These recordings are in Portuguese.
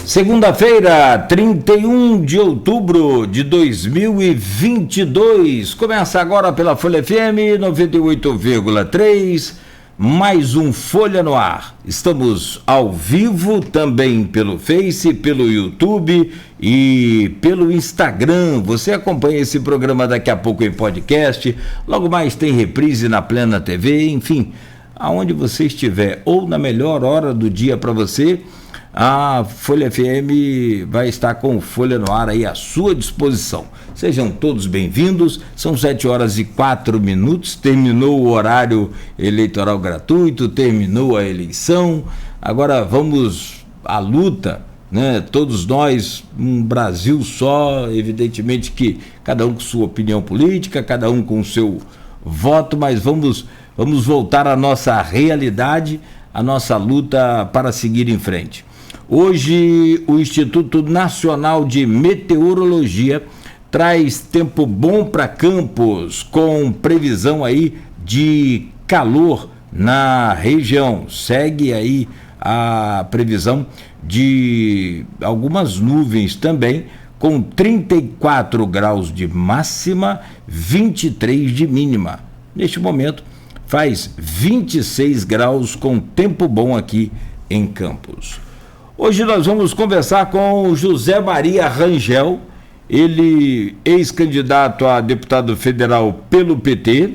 Segunda-feira, 31 de outubro de 2022. Começa agora pela Folha FM 98,3, mais um Folha no Ar. Estamos ao vivo também pelo Face, pelo YouTube e pelo Instagram. Você acompanha esse programa daqui a pouco em podcast. Logo mais tem reprise na Plena TV, enfim, aonde você estiver ou na melhor hora do dia para você. A Folha FM vai estar com o Folha no Ar aí à sua disposição. Sejam todos bem-vindos. São 7h04, terminou o horário eleitoral gratuito, terminou a eleição. Agora vamos à luta, né? Todos nós, um Brasil só, evidentemente que cada um com sua opinião política, cada um com o seu voto, mas vamos voltar à nossa realidade, à nossa luta para seguir em frente. Hoje, o Instituto Nacional de Meteorologia traz tempo bom para Campos, com previsão aí de calor na região. Segue aí a previsão de algumas nuvens também, com 34 graus de máxima, 23 de mínima. Neste momento, faz 26 graus com tempo bom aqui em Campos. Hoje nós vamos conversar com o José Maria Rangel, ele ex-candidato a deputado federal pelo PT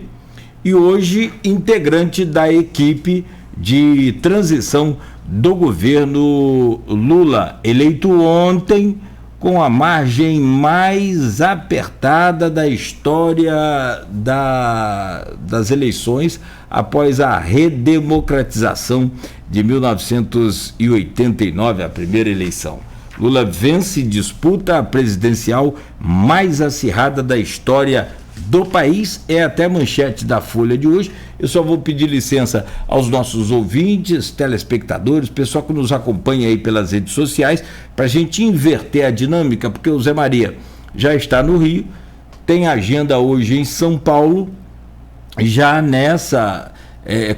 e hoje integrante da equipe de transição do governo Lula, eleito ontem com a margem mais apertada da história das eleições após a redemocratização de 1989, a primeira eleição. Lula vence e disputa a presidencial mais acirrada da história do país, é até manchete da Folha de hoje. Eu só vou pedir licença aos nossos ouvintes, telespectadores, pessoal que nos acompanha aí pelas redes sociais, para a gente inverter a dinâmica, porque o Zé Maria já está no Rio, tem agenda hoje em São Paulo, já nessa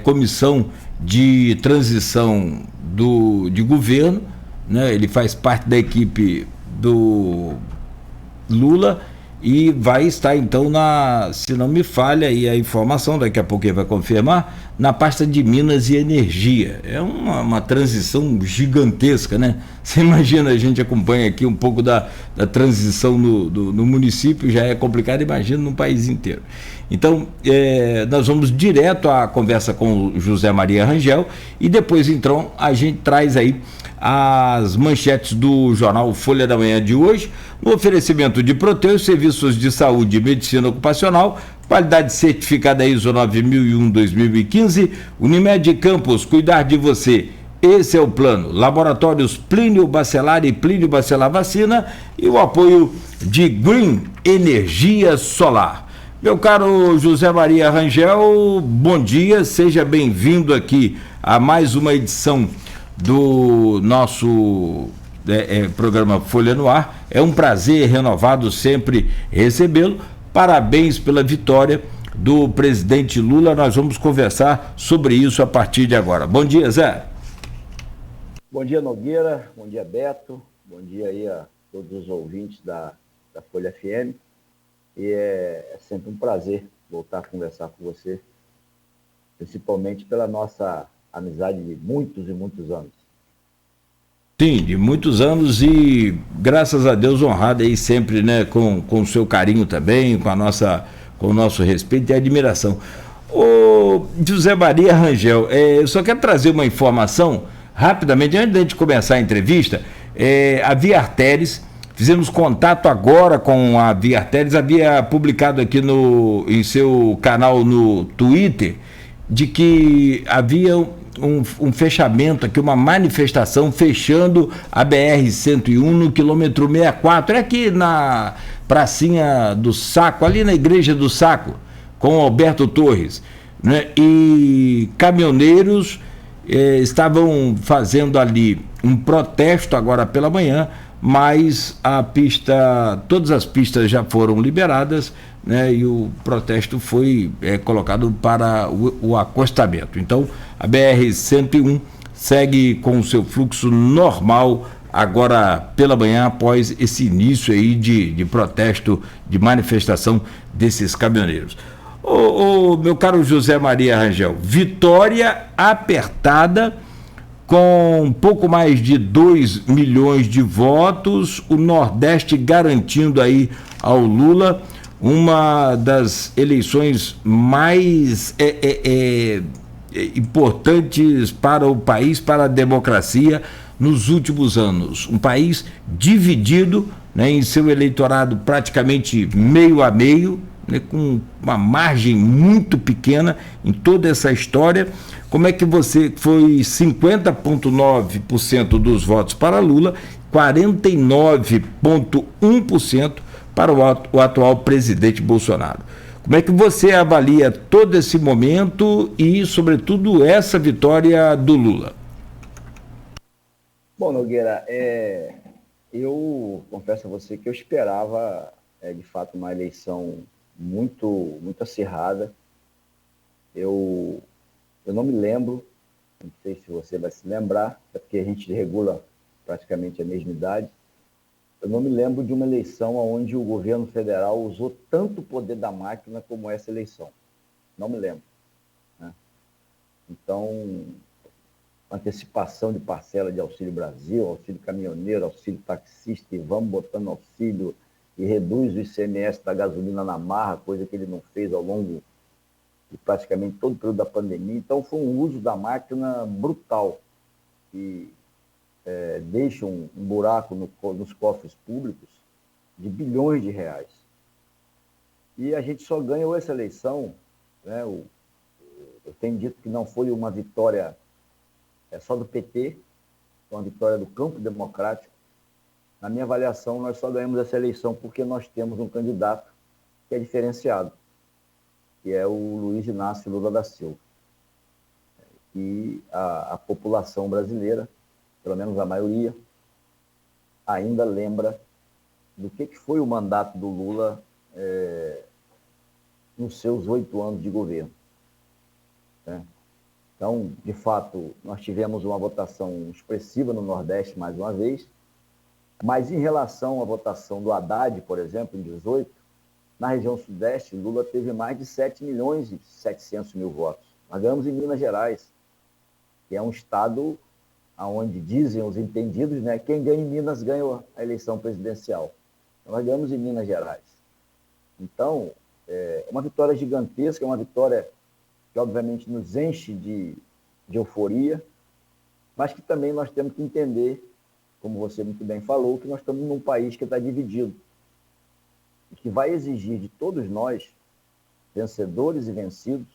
comissão de transição de governo, né? Ele faz parte da equipe do Lula e vai estar então se não me falha aí a informação, daqui a pouco ele vai confirmar, na pasta de Minas e Energia. É uma transição gigantesca, né? Você imagina, a gente acompanha aqui um pouco da transição no município, já é complicado, imagina no país inteiro. Então, nós vamos direto à conversa com o José Maria Rangel e depois então a gente traz aí as manchetes do jornal Folha da Manhã de hoje, no oferecimento de Proteus, serviços de saúde e medicina ocupacional, qualidade certificada ISO 9001-2015, Unimed Campos, cuidar de você, esse é o plano, laboratórios Plínio Bacelar e Plínio Bacelar Vacina e o apoio de Green Energia Solar. Meu caro José Maria Rangel, bom dia, seja bem-vindo aqui a mais uma edição do nosso programa Folha no Ar. É um prazer renovado sempre recebê-lo. Parabéns pela vitória do presidente Lula. Nós vamos conversar sobre isso a partir de agora. Bom dia, Zé. Bom dia, Nogueira. Bom dia, Beto. Bom dia aí a todos os ouvintes da Folha FM. E é sempre um prazer voltar a conversar com você, principalmente pela nossa amizade de muitos e muitos anos. Sim, de muitos anos e graças a Deus honrado aí sempre, né, com o seu carinho também, com o nosso respeito e admiração. Ô José Maria Rangel, eu só quero trazer uma informação rapidamente, antes de a gente começar a entrevista. A Via Arteres, fizemos contato agora com a Via Arteres, havia publicado aqui em seu canal no Twitter, de que havia um fechamento aqui, uma manifestação fechando a BR-101 no quilômetro 64, aqui na pracinha do Saco, ali na Igreja do Saco, com Alberto Torres, né? E caminhoneiros estavam fazendo ali um protesto agora pela manhã, mas todas as pistas já foram liberadas, né, e o protesto foi colocado para o acostamento. Então, a BR-101 segue com o seu fluxo normal agora pela manhã, após esse início aí de protesto, de manifestação desses caminhoneiros. Meu caro José Maria Rangel, vitória apertada, com um pouco mais de 2 milhões de votos, o Nordeste garantindo aí ao Lula uma das eleições mais importantes para o país, para a democracia nos últimos anos. Um país dividido, né, em seu eleitorado praticamente meio a meio, né, com uma margem muito pequena em toda essa história. Como é que você foi 50,9% dos votos para Lula, 49,1% para o atual presidente Bolsonaro? Como é que você avalia todo esse momento e, sobretudo, essa vitória do Lula? Bom, Nogueira, eu confesso a você que eu esperava, de fato, uma eleição muito acirrada. Eu não me lembro, não sei se você vai se lembrar, é porque a gente regula praticamente a mesma idade. Eu não me lembro de uma eleição onde o governo federal usou tanto o poder da máquina como essa eleição. Não me lembro, né? Então, antecipação de parcela de Auxílio Brasil, auxílio caminhoneiro, auxílio taxista, e vamos botando auxílio e reduz o ICMS da gasolina na marra, coisa que ele não fez ao longo de praticamente todo o período da pandemia. Então, foi um uso da máquina brutal, que deixa um buraco nos cofres públicos de bilhões de reais. E a gente só ganhou essa eleição, né? Eu tenho dito que não foi uma vitória só do PT, foi uma vitória do campo democrático. Na minha avaliação, nós só ganhamos essa eleição porque nós temos um candidato que é diferenciado, que é o Luiz Inácio Lula da Silva. E a população brasileira, pelo menos a maioria, ainda lembra do que foi o mandato do Lula nos seus 8 anos de governo, né? Então, de fato, nós tivemos uma votação expressiva no Nordeste mais uma vez, mas em relação à votação do Haddad, por exemplo, em 2018, na região Sudeste, Lula teve mais de 7.700.000 votos. Nós ganhamos em Minas Gerais, que é um estado onde dizem os entendidos, né, quem ganha em Minas ganha a eleição presidencial. Então, nós ganhamos em Minas Gerais. Então, é uma vitória gigantesca, é uma vitória que obviamente nos enche de euforia, mas que também nós temos que entender, como você muito bem falou, que nós estamos num país que está dividido e que vai exigir de todos nós, vencedores e vencidos,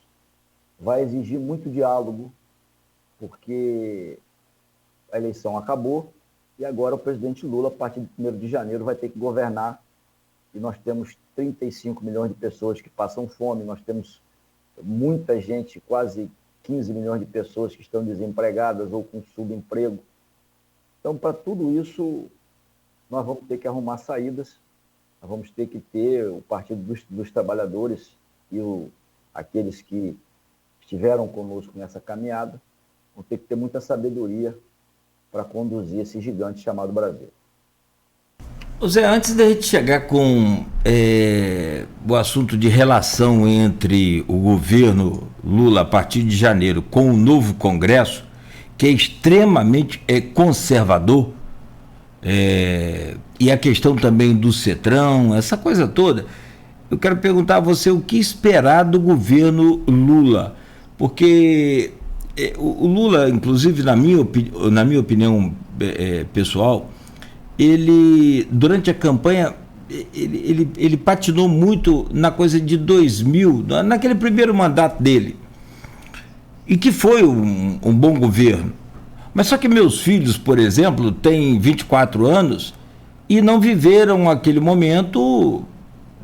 vai exigir muito diálogo, porque a eleição acabou e agora o presidente Lula, a partir de 1º de janeiro, vai ter que governar, e nós temos 35 milhões de pessoas que passam fome, nós temos muita gente, quase 15 milhões de pessoas que estão desempregadas ou com subemprego. Então, para tudo isso, nós vamos ter que arrumar saídas, nós vamos ter que ter o Partido dos Trabalhadores e aqueles que estiveram conosco nessa caminhada, vão ter que ter muita sabedoria para conduzir esse gigante chamado Brasil. Zé, antes da gente chegar com o assunto de relação entre o governo Lula a partir de janeiro com o novo Congresso, que é extremamente conservador, e a questão também do Cetrão, essa coisa toda, eu quero perguntar a você o que esperar do governo Lula, porque o Lula, inclusive na minha opinião pessoal, ele, durante a campanha, ele patinou muito na coisa de 2000, naquele primeiro mandato dele, e que foi um bom governo. Mas só que meus filhos, por exemplo, têm 24 anos e não viveram aquele momento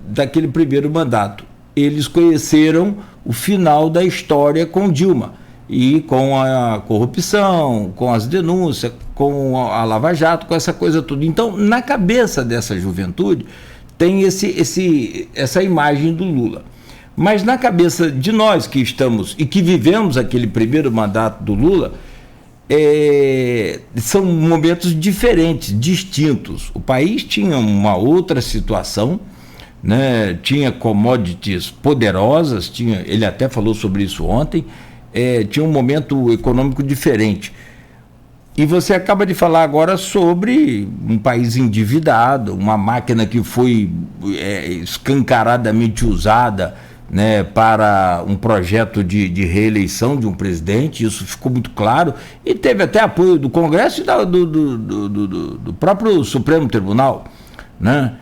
daquele primeiro mandato. Eles conheceram o final da história com Dilma, e com a corrupção, com as denúncias, com a Lava Jato, com essa coisa toda. Então, na cabeça dessa juventude, tem essa imagem do Lula. Mas na cabeça de nós que estamos e que vivemos aquele primeiro mandato do Lula, são momentos diferentes, distintos. O país tinha uma outra situação, né? Tinha commodities poderosas, ele até falou sobre isso ontem, tinha um momento econômico diferente. E você acaba de falar agora sobre um país endividado, uma máquina que foi escancaradamente usada, né, para um projeto de reeleição de um presidente. Isso ficou muito claro, e teve até apoio do Congresso e do próprio Supremo Tribunal, né?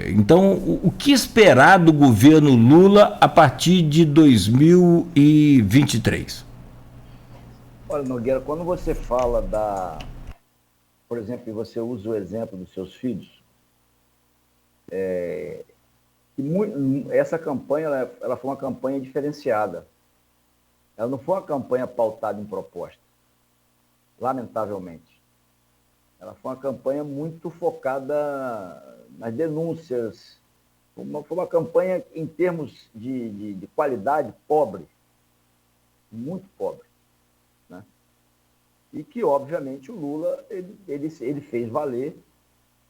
Então, o que esperar do governo Lula a partir de 2023? Olha, Nogueira, quando você fala por exemplo, e você usa o exemplo dos seus filhos, essa campanha ela foi uma campanha diferenciada. Ela não foi uma campanha pautada em proposta, lamentavelmente. Ela foi uma campanha muito focada nas denúncias. Foi uma campanha, em termos de qualidade, pobre, muito pobre. E que, obviamente, o Lula ele fez valer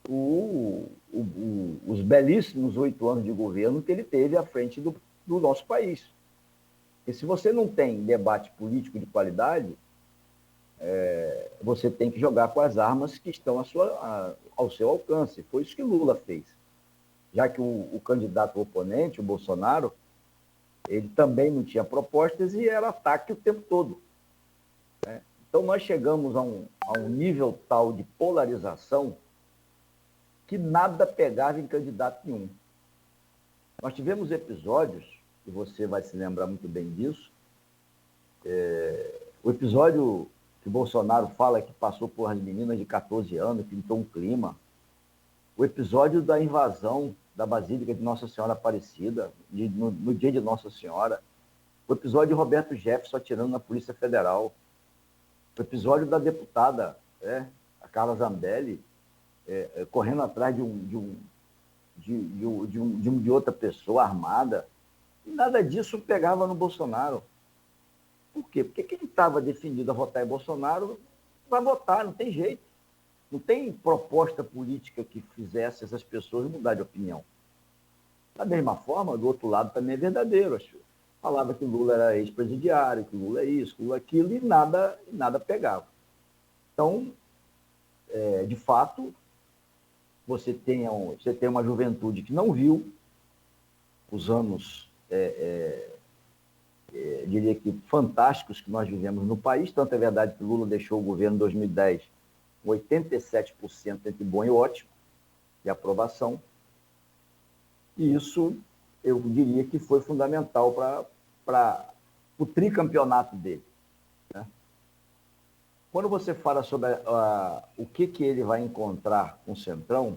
os belíssimos 8 anos de governo que ele teve à frente do nosso país. E se você não tem debate político de qualidade, você tem que jogar com as armas que estão ao seu alcance. Foi isso que Lula fez. Já que o candidato oponente, o Bolsonaro, ele também não tinha propostas e era ataque o tempo todo. Então, nós chegamos a um nível tal de polarização que nada pegava em candidato nenhum. Nós tivemos episódios, e você vai se lembrar muito bem disso, o episódio que Bolsonaro fala que passou por as meninas de 14 anos, que pintou um clima, o episódio da invasão da Basílica de Nossa Senhora Aparecida, no dia de Nossa Senhora, o episódio de Roberto Jefferson atirando na Polícia Federal, o episódio da deputada, a Carla Zambelli, correndo atrás de outra pessoa armada, e nada disso pegava no Bolsonaro. Por quê? Porque quem estava decidido a votar em Bolsonaro vai votar, não tem jeito. Não tem proposta política que fizesse essas pessoas mudar de opinião. Da mesma forma, do outro lado também é verdadeiro, acho. Falava que Lula era ex-presidiário, que Lula é isso, que Lula é aquilo, e nada pegava. Então, de fato, você tem uma juventude que não viu os anos, diria que fantásticos que nós vivemos no país. Tanto é verdade que Lula deixou o governo em 2010 com 87% entre bom e ótimo de aprovação. E isso, eu diria que foi fundamental para o tricampeonato dele. Né? Quando você fala sobre o que ele vai encontrar com o Centrão,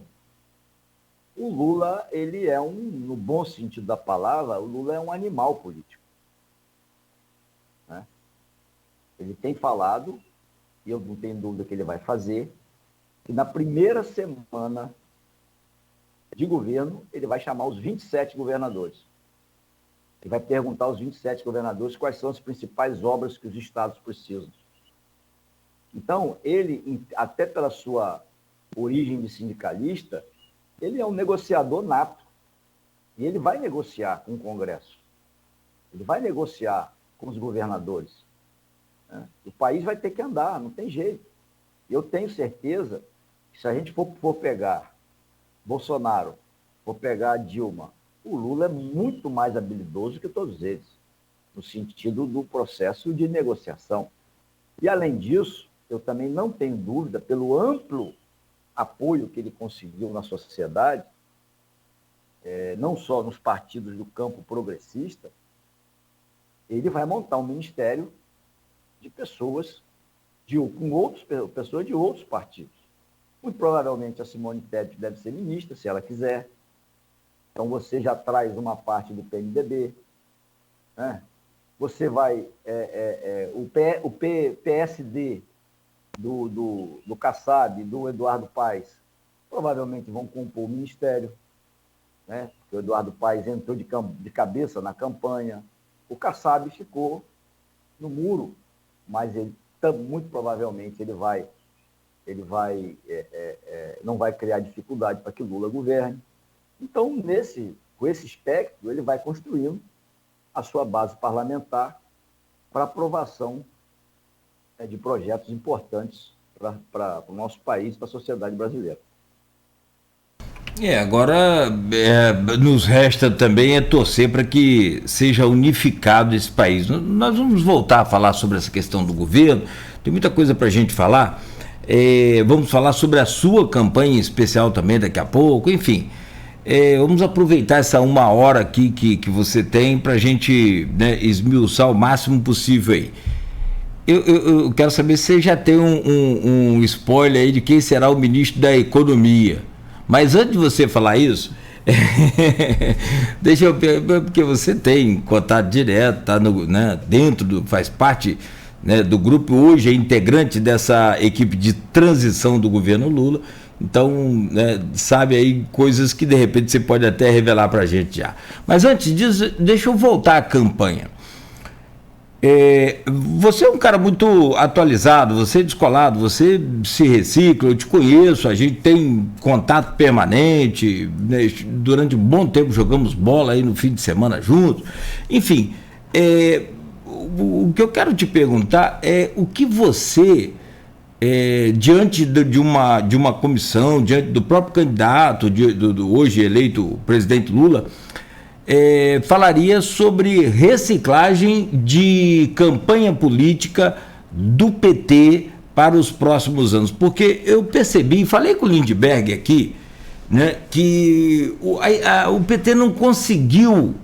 o Lula, ele no bom sentido da palavra, o Lula é um animal político. Né? Ele tem falado, e eu não tenho dúvida que ele vai fazer, que na primeira semana de governo, ele vai chamar os 27 governadores. Ele vai perguntar aos 27 governadores quais são as principais obras que os estados precisam. Então, ele, até pela sua origem de sindicalista, ele é um negociador nato. E ele vai negociar com o Congresso. Ele vai negociar com os governadores. Né? O país vai ter que andar, não tem jeito. E eu tenho certeza que se a gente for pegar Bolsonaro, for pegar Dilma, o Lula é muito mais habilidoso que todos eles, no sentido do processo de negociação. E, além disso, eu também não tenho dúvida, pelo amplo apoio que ele conseguiu na sociedade, não só nos partidos do campo progressista, ele vai montar um ministério de pessoas pessoas de outros partidos. Muito provavelmente a Simone Tebet deve ser ministra, se ela quiser. Então, você já traz uma parte do PMDB. Né? Você vai... o PSD do Kassab, do Eduardo Paes, provavelmente vão compor o ministério. Né? Porque o Eduardo Paes entrou de cabeça na campanha. O Kassab ficou no muro, mas ele muito provavelmente não vai criar dificuldade para que Lula governe. Então, com esse espectro, ele vai construindo a sua base parlamentar para aprovação de projetos importantes para o nosso país, para a sociedade brasileira. Agora nos resta também torcer para que seja unificado esse país. Nós vamos voltar a falar sobre essa questão do governo, tem muita coisa para a gente falar. Vamos falar sobre a sua campanha especial também daqui a pouco, enfim. Vamos aproveitar essa 1 hora aqui que você tem para a gente, né, esmiuçar o máximo possível aí. Eu quero saber se você já tem um spoiler aí de quem será o ministro da Economia. Mas antes de você falar isso, deixa eu perguntar, porque você tem contato direto, tá faz parte, né, do grupo, hoje é integrante dessa equipe de transição do governo Lula, então, né, sabe aí coisas que de repente você pode até revelar para a gente já. Mas antes disso, deixa eu voltar à campanha. Você é um cara muito atualizado, você é descolado, você se recicla, eu te conheço, a gente tem contato permanente, né, durante um bom tempo jogamos bola aí no fim de semana juntos, enfim, o que eu quero te perguntar é o que você, diante de uma comissão, diante do próprio candidato, do hoje eleito presidente Lula, falaria sobre reciclagem de campanha política do PT para os próximos anos, porque eu percebi, falei com o Lindbergh aqui, né, que o PT não conseguiu,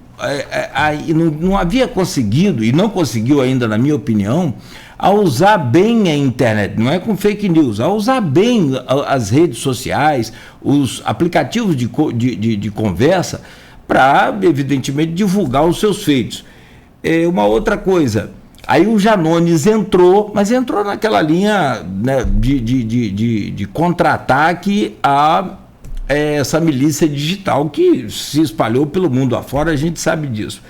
não havia conseguido, e não conseguiu ainda, na minha opinião, a usar bem a internet, não é com fake news, a usar bem as redes sociais, os aplicativos de conversa, para, evidentemente, divulgar os seus feitos. Uma outra coisa, aí o Janones entrou, mas entrou naquela linha, né, de contra-ataque a essa milícia digital que se espalhou pelo mundo afora, a gente sabe disso.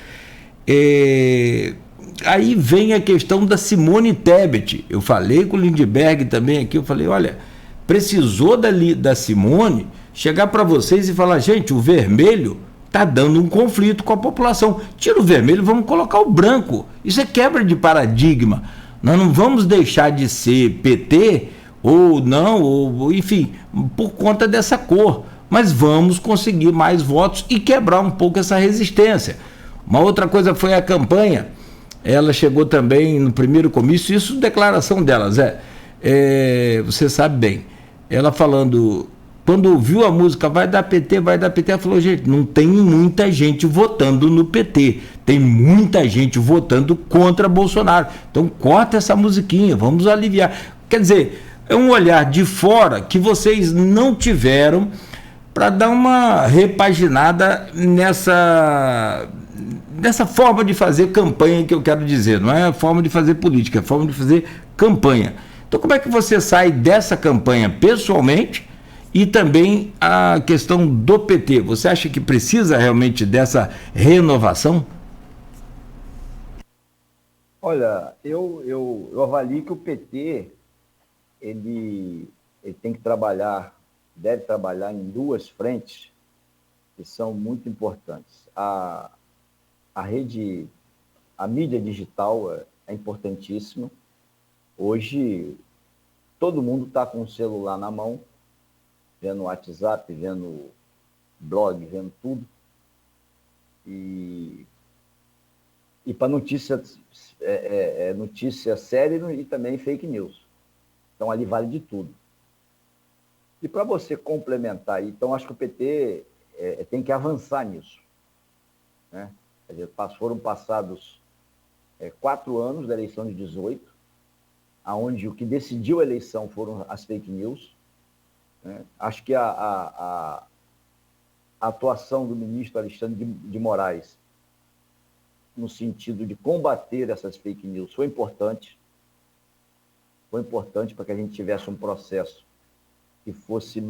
Aí vem a questão da Simone Tebet. Eu falei com o Lindbergh também aqui, eu falei, olha, precisou da Simone chegar para vocês e falar, gente, o vermelho está dando um conflito com a população. Tira o vermelho, vamos colocar o branco. Isso é quebra de paradigma. Nós não vamos deixar de ser PT ou não, ou enfim, por conta dessa cor. Mas vamos conseguir mais votos e quebrar um pouco essa resistência. Uma outra coisa foi a campanha. Ela chegou também no primeiro comício, isso declaração delas, você sabe bem. Ela falando, quando ouviu a música vai dar PT, ela falou, gente, não tem muita gente votando no PT, tem muita gente votando contra Bolsonaro, então corta essa musiquinha, vamos aliviar. Quer dizer, é um olhar de fora que vocês não tiveram para dar uma repaginada nessa forma de fazer campanha que eu quero dizer, não é a forma de fazer política, é a forma de fazer campanha. Então como é que você sai dessa campanha pessoalmente e também a questão do PT? Você acha que precisa realmente dessa renovação? Olha, eu avalio que o PT ele tem que trabalhar, deve trabalhar em duas frentes que são muito importantes. A mídia digital é importantíssima. Hoje, todo mundo está com o celular na mão, vendo WhatsApp, vendo blog, vendo tudo. E para notícia séria e também fake news. Então, ali vale de tudo. E para você complementar, então, acho que o PT tem que avançar nisso, né? Quer dizer, foram passados 4 anos da eleição de 18, onde o que decidiu a eleição foram as fake news, né? Acho que a atuação do ministro Alexandre de Moraes, no sentido de combater essas fake news, foi importante. Foi importante para que a gente tivesse um processo que fosse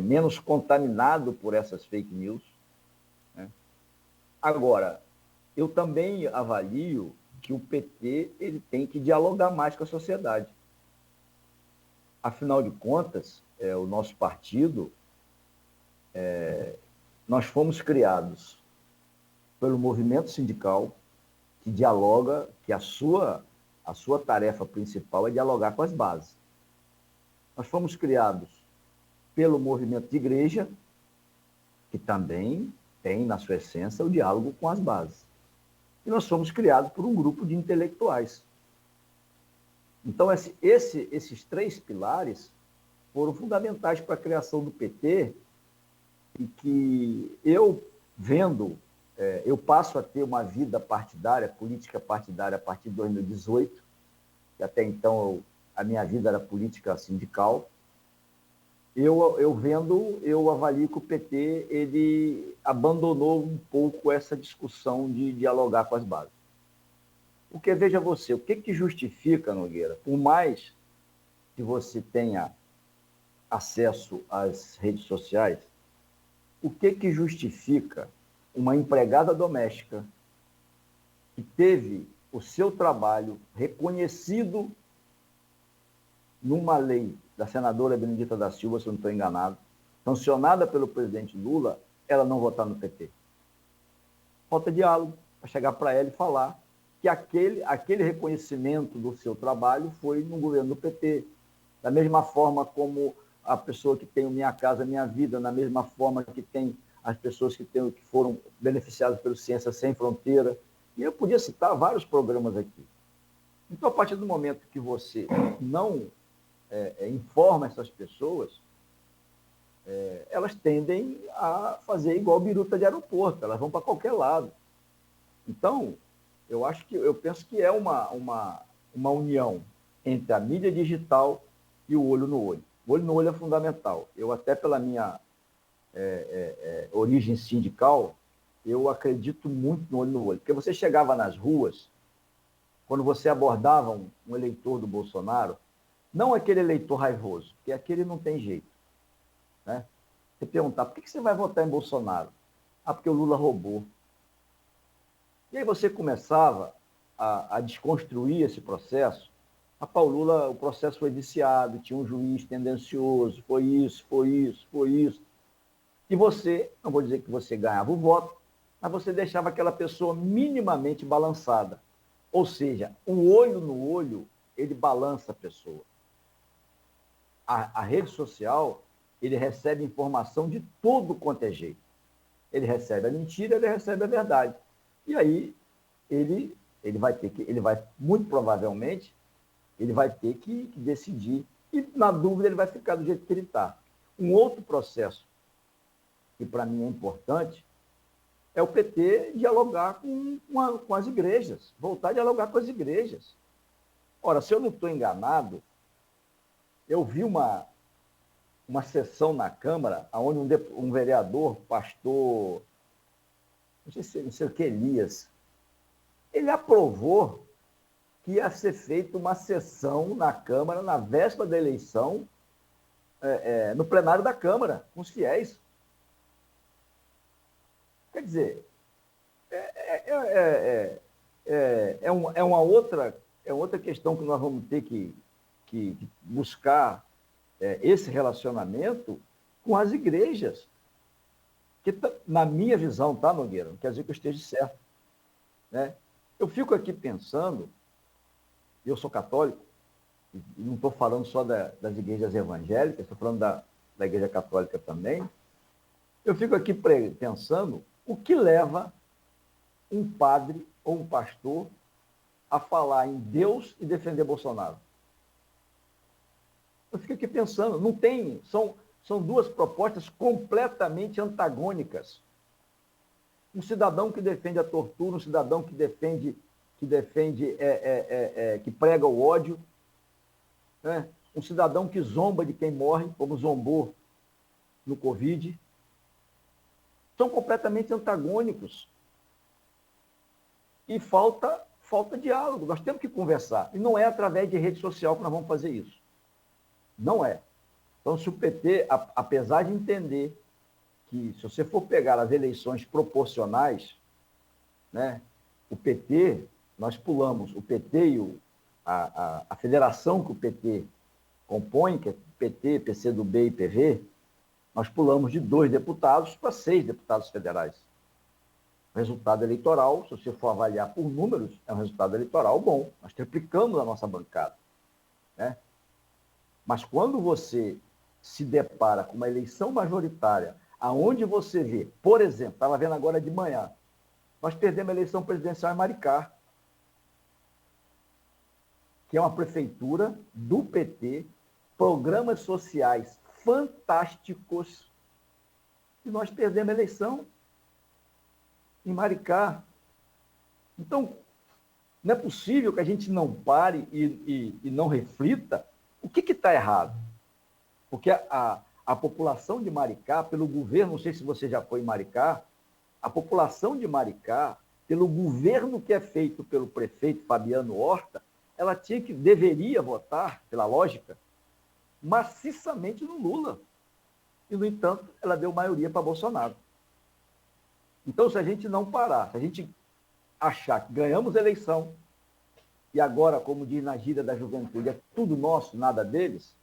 menos contaminado por essas fake news, né? Agora, eu também avalio que o PT ele tem que dialogar mais com a sociedade. Afinal de contas, o nosso partido, nós fomos criados pelo movimento sindical que dialoga, que a sua tarefa principal é dialogar com as bases. Nós fomos criados pelo movimento de igreja, que também tem, na sua essência, o diálogo com as bases. E nós fomos criados por um grupo de intelectuais. Então, esses 3 pilares foram fundamentais para a criação do PT e que eu passo a ter uma vida partidária, política partidária, a partir de 2018, que até então a minha vida era política sindical. Eu avalio que o PT ele abandonou um pouco essa discussão de dialogar com as bases. Porque, veja você, o que justifica, Nogueira, por mais que você tenha acesso às redes sociais, o que justifica uma empregada doméstica que teve o seu trabalho reconhecido numa lei da senadora Benedita da Silva, se eu não estou enganado, sancionada pelo presidente Lula, ela não votar no PT? Falta diálogo para chegar para ela e falar que aquele reconhecimento do seu trabalho foi no governo do PT. Da mesma forma como a pessoa que tem o Minha Casa Minha Vida, da mesma forma que tem as pessoas que foram beneficiadas pelo Ciência Sem Fronteira. E eu podia citar vários programas aqui. Então, a partir do momento que você não informa essas pessoas, elas tendem a fazer igual biruta de aeroporto, elas vão para qualquer lado. Então, eu penso que é uma união entre a mídia digital e o olho no olho. O olho no olho é fundamental. Eu, até pela minha origem sindical, eu acredito muito no olho no olho. Porque você chegava nas ruas, quando você abordava um eleitor do Bolsonaro, não aquele eleitor raivoso, porque aquele não tem jeito, né? Você perguntar, por que você vai votar em Bolsonaro? Ah, porque o Lula roubou. E aí você começava a desconstruir esse processo. Rapaz, o processo foi viciado, tinha um juiz tendencioso, foi isso. E você, não vou dizer que você ganhava o voto, mas você deixava aquela pessoa minimamente balançada. Ou seja, o olho no olho, ele balança a pessoa. A rede social, ele recebe informação de tudo quanto é jeito. Ele recebe a mentira, ele recebe a verdade. E aí, ele vai, muito provavelmente, ele vai ter que decidir. E, na dúvida, ele vai ficar do jeito que ele está. Um outro processo, que para mim é importante, é o PT dialogar com as igrejas, voltar a dialogar com as igrejas. Ora, se eu não estou enganado, eu vi uma sessão na Câmara onde um vereador, pastor, não sei o que, Elias, ele aprovou que ia ser feita uma sessão na Câmara, na véspera da eleição, no plenário da Câmara, com os fiéis. Quer dizer, é uma outra questão que nós vamos ter que buscar esse relacionamento com as igrejas. Que, na minha visão, tá, Nogueira? Não quer dizer que eu esteja certo, né? Eu fico aqui pensando, eu sou católico, e não estou falando só das igrejas evangélicas, estou falando da igreja católica também. Eu fico aqui pensando o que leva um padre ou um pastor a falar em Deus e defender Bolsonaro. Eu fico aqui pensando, não tem, são duas propostas completamente antagônicas. Um cidadão que defende a tortura, um cidadão que prega o ódio, né? Um cidadão que zomba de quem morre, como zombou no Covid. São completamente antagônicos. E falta diálogo. Nós temos que conversar. E não é através de rede social que nós vamos fazer isso. Não é. Então, se o PT, apesar de entender que, se você for pegar as eleições proporcionais, né, o PT nós pulamos o PT e a federação que o PT compõe, que é PT, PCdoB e PV, nós pulamos de 2 deputados para 6 deputados federais. O resultado eleitoral, se você for avaliar por números, é um resultado eleitoral bom. Nós triplicamos a nossa bancada, né? Mas quando você se depara com uma eleição majoritária, aonde você vê, por exemplo, estava vendo agora de manhã, nós perdemos a eleição presidencial em Maricá, que é uma prefeitura do PT, programas sociais fantásticos, e nós perdemos a eleição em Maricá. Então, não é possível que a gente não pare e não reflita o que está errado. Porque a população de Maricá, pelo governo, não sei se você já foi em Maricá, a população de Maricá, pelo governo que é feito pelo prefeito Fabiano Horta, ela deveria votar, pela lógica, maciçamente no Lula. E, no entanto, ela deu maioria para Bolsonaro. Então, se a gente não parar, se a gente achar que ganhamos a eleição, e agora, como diz na gíria da juventude, é tudo nosso, nada deles,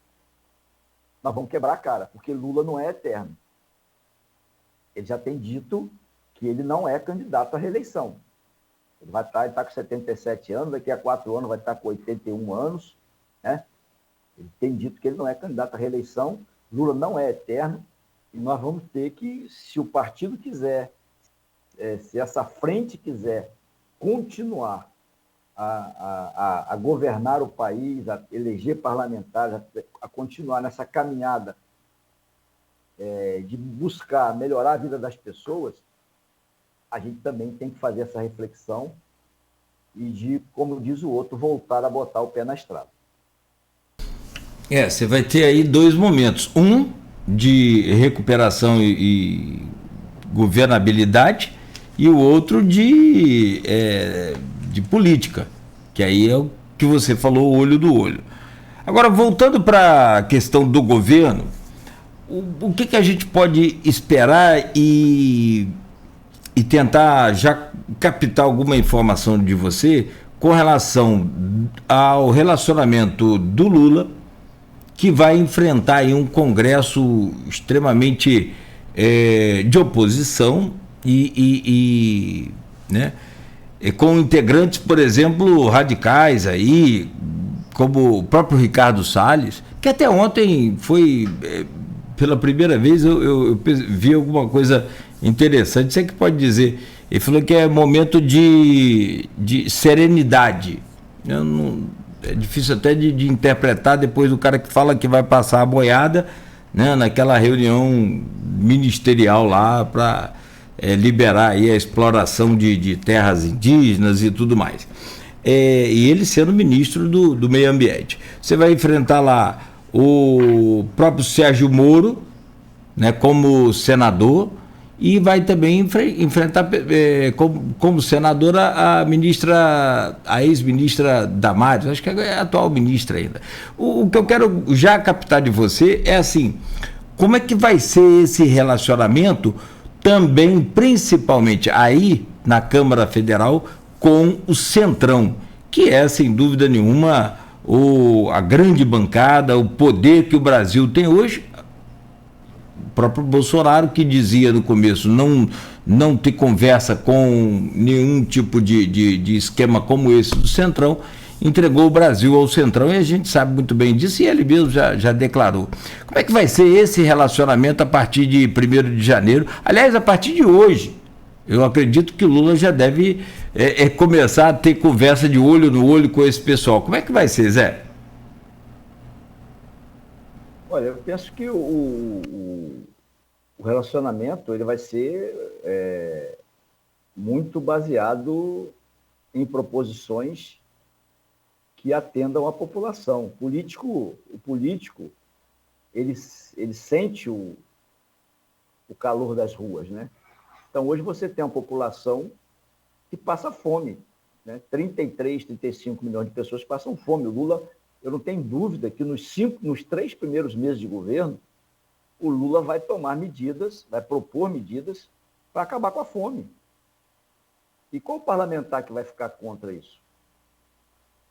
nós vamos quebrar a cara, porque Lula não é eterno. Ele já tem dito que ele não é candidato à reeleição. Ele está com 77 anos, daqui a 4 anos vai estar com 81 anos, né? Ele tem dito que ele não é candidato à reeleição, Lula não é eterno, e nós vamos ter que, se o partido quiser, se essa frente quiser continuar a governar o país, a eleger parlamentares, a continuar nessa caminhada de buscar melhorar a vida das pessoas, a gente também tem que fazer essa reflexão e de, como diz o outro, voltar a botar o pé na estrada. Você vai ter aí 2 momentos. Um de recuperação e governabilidade e o outro de política, que aí é o que você falou, olho do olho. Agora, voltando para a questão do governo, o que a gente pode esperar e tentar já captar alguma informação de você com relação ao relacionamento do Lula, que vai enfrentar aí um Congresso extremamente de oposição né, com integrantes, por exemplo, radicais aí, como o próprio Ricardo Salles, que até ontem foi, pela primeira vez, eu vi alguma coisa interessante. Você que pode dizer, ele falou que é momento de serenidade. É difícil até de interpretar depois do cara que fala que vai passar a boiada, né, naquela reunião ministerial lá para liberar aí a exploração de terras indígenas e tudo mais. E ele sendo ministro do meio ambiente. Você vai enfrentar lá o próprio Sérgio Moro, né, como senador, e vai também enfrentar como senadora a ex-ministra Damares, acho que é a atual ministra ainda. O que eu quero já captar de você é assim, como é que vai ser esse relacionamento também, principalmente aí na Câmara Federal, com o Centrão, que é, sem dúvida nenhuma, a grande bancada, o poder que o Brasil tem hoje. O próprio Bolsonaro, que dizia no começo não ter conversa com nenhum tipo de esquema como esse do Centrão, entregou o Brasil ao Centrão, e a gente sabe muito bem disso, e ele mesmo já declarou. Como é que vai ser esse relacionamento a partir de 1º de janeiro? Aliás, a partir de hoje, eu acredito que o Lula já deve começar a ter conversa de olho no olho com esse pessoal. Como é que vai ser, Zé? Olha, eu penso que o relacionamento ele vai ser muito baseado em proposições que atendam à população. O político ele sente o calor das ruas, né? Então, hoje você tem uma população que passa fome, né? 33, 35 milhões de pessoas passam fome. O Lula, eu não tenho dúvida que nos 3 primeiros meses de governo, o Lula vai tomar medidas, vai propor medidas para acabar com a fome. E qual parlamentar que vai ficar contra isso?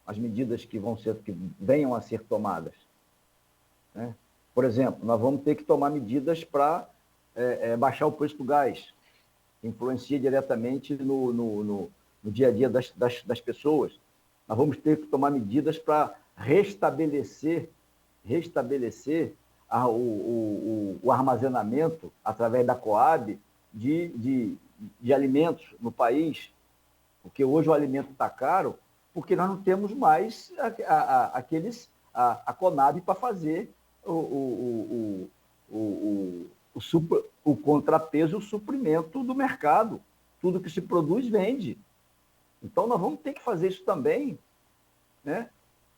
as medidas que venham a ser tomadas, né? Por exemplo, nós vamos ter que tomar medidas para baixar o preço do gás, que influencia diretamente no dia a dia das pessoas. Nós vamos ter que tomar medidas para restabelecer o armazenamento, através da Coab, de alimentos no país, porque hoje o alimento está caro, porque nós não temos mais a Conab para fazer o contrapeso e o suprimento do mercado. Tudo que se produz, vende. Então, nós vamos ter que fazer isso também, né?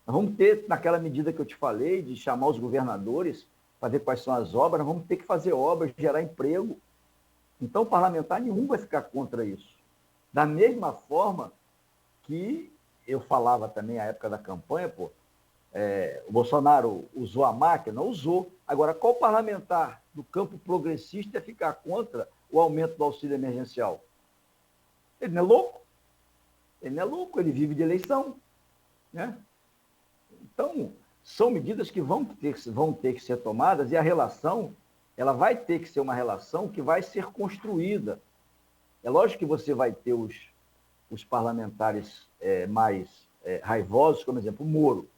Nós vamos ter, naquela medida que eu te falei, de chamar os governadores para ver quais são as obras, nós vamos ter que fazer obras, gerar emprego. Então, o parlamentar nenhum vai ficar contra isso. Da mesma forma que eu falava também na época da campanha, o Bolsonaro usou a máquina? Usou. Agora, qual parlamentar do campo progressista ia ficar contra o aumento do auxílio emergencial? Ele não é louco. Ele não é louco, ele vive de eleição, né? Então, são medidas que vão ter que ser tomadas, e a relação, ela vai ter que ser uma relação que vai ser construída. É lógico que você vai ter os parlamentares mais raivosos, como exemplo, o Moro.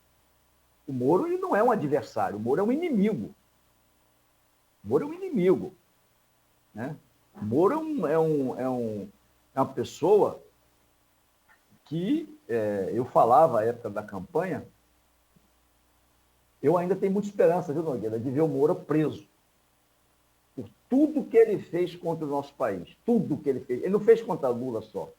O Moro, ele não é um adversário, o Moro é um inimigo. O Moro é um inimigo, né? O Moro é uma pessoa que eu falava à época da campanha. Eu ainda tenho muita esperança, viu, Nogueira, de ver o Moura preso. Por tudo que ele fez contra o nosso país. Tudo que ele fez. Ele não fez contra Lula só.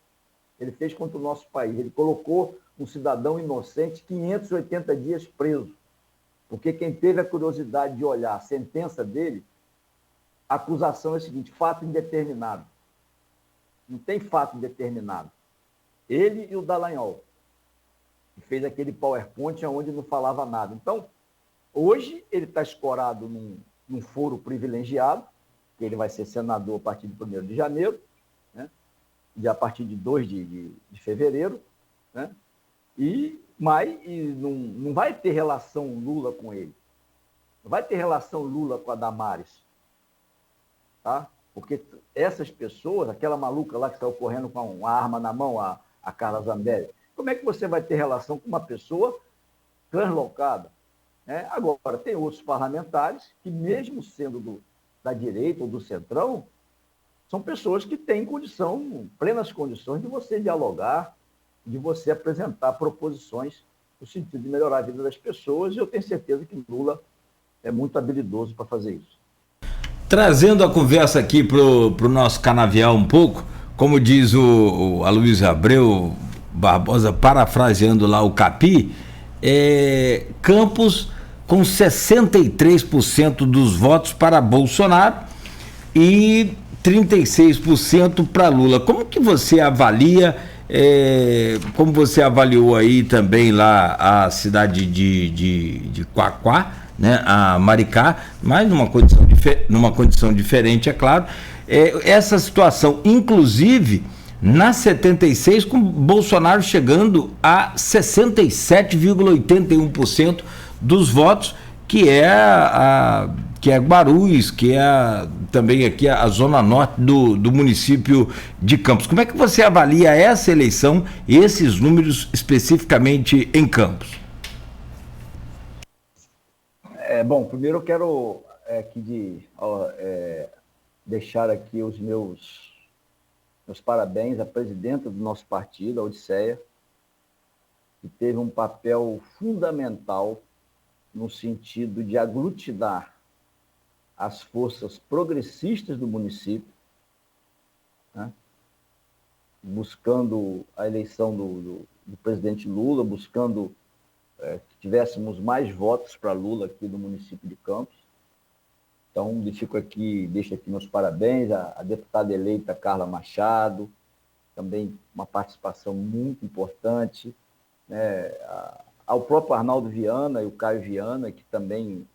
Ele fez contra o nosso país. Ele colocou um cidadão inocente 580 dias preso. Porque quem teve a curiosidade de olhar a sentença dele, a acusação é a seguinte: fato indeterminado. Não tem fato indeterminado. Ele e o Dallagnol, que fez aquele PowerPoint onde não falava nada. Então, hoje ele está escorado num foro privilegiado, que ele vai ser senador a partir de 1º de janeiro, né? E a partir de 2 de fevereiro, né? Mas não vai ter relação Lula com ele. Não vai ter relação Lula com a Damares. Tá? Porque essas pessoas, aquela maluca lá que saiu correndo com uma arma na mão, a Carla Zambelli, como é que você vai ter relação com uma pessoa translocada? Agora, tem outros parlamentares que, mesmo sendo da direita ou do centrão, são pessoas que têm plenas condições de você dialogar, de você apresentar proposições no sentido de melhorar a vida das pessoas, e eu tenho certeza que Lula é muito habilidoso para fazer isso. Trazendo a conversa aqui para o nosso canavial um pouco, como diz o Aloysio Abreu Barbosa, parafraseando lá o Capi, Campos com 63% dos votos para Bolsonaro e 36% para Lula. Como que você avalia, como você avaliou aí também lá a cidade de Quaquá, né, a Maricá, mas numa condição diferente, é claro, essa situação, inclusive na 76, com Bolsonaro chegando a 67,81% dos votos, que é Guarulhos, que é também aqui a zona norte do município de Campos. Como é que você avalia essa eleição e esses números especificamente em Campos? Bom, primeiro eu quero deixar aqui os meus parabéns à presidenta do nosso partido, a Odisseia, que teve um papel fundamental no sentido de aglutinar as forças progressistas do município, né? Buscando a eleição do presidente Lula, buscando que tivéssemos mais votos para Lula aqui no município de Campos. Então, deixo aqui meus parabéns à deputada eleita Carla Machado, também uma participação muito importante, né? Ao próprio Arnaldo Viana e o Caio Viana, que também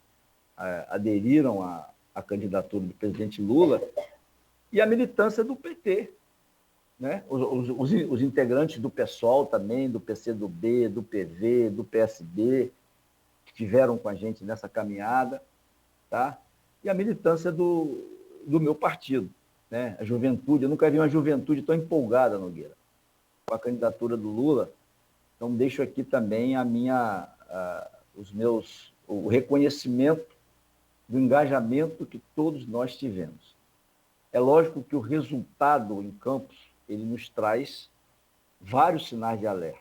aderiram à candidatura do presidente Lula, e a militância do PT, né? Os integrantes do PSOL também, do PCdoB, do PV, do PSD, que estiveram com a gente nessa caminhada, tá? E a militância do meu partido, né? A juventude, eu nunca vi uma juventude tão empolgada, Nogueira, com a candidatura do Lula. Então, deixo aqui também o reconhecimento do engajamento que todos nós tivemos. É lógico que o resultado em campos, ele nos traz vários sinais de alerta.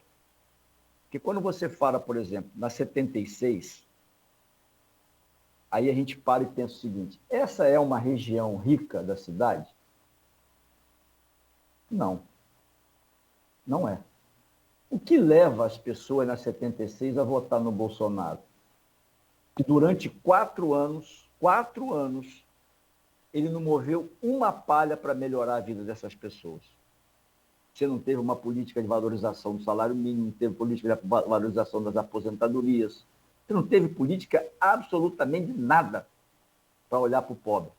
Porque quando você fala, por exemplo, na 76, aí a gente para e pensa o seguinte: essa é uma região rica da cidade? Não. Não é. O que leva as pessoas na 76 a votar no Bolsonaro? Que durante 4 anos, ele não moveu uma palha para melhorar a vida dessas pessoas. Você não teve uma política de valorização do salário mínimo, não teve política de valorização das aposentadorias, você não teve política absolutamente nada para olhar para o pobre.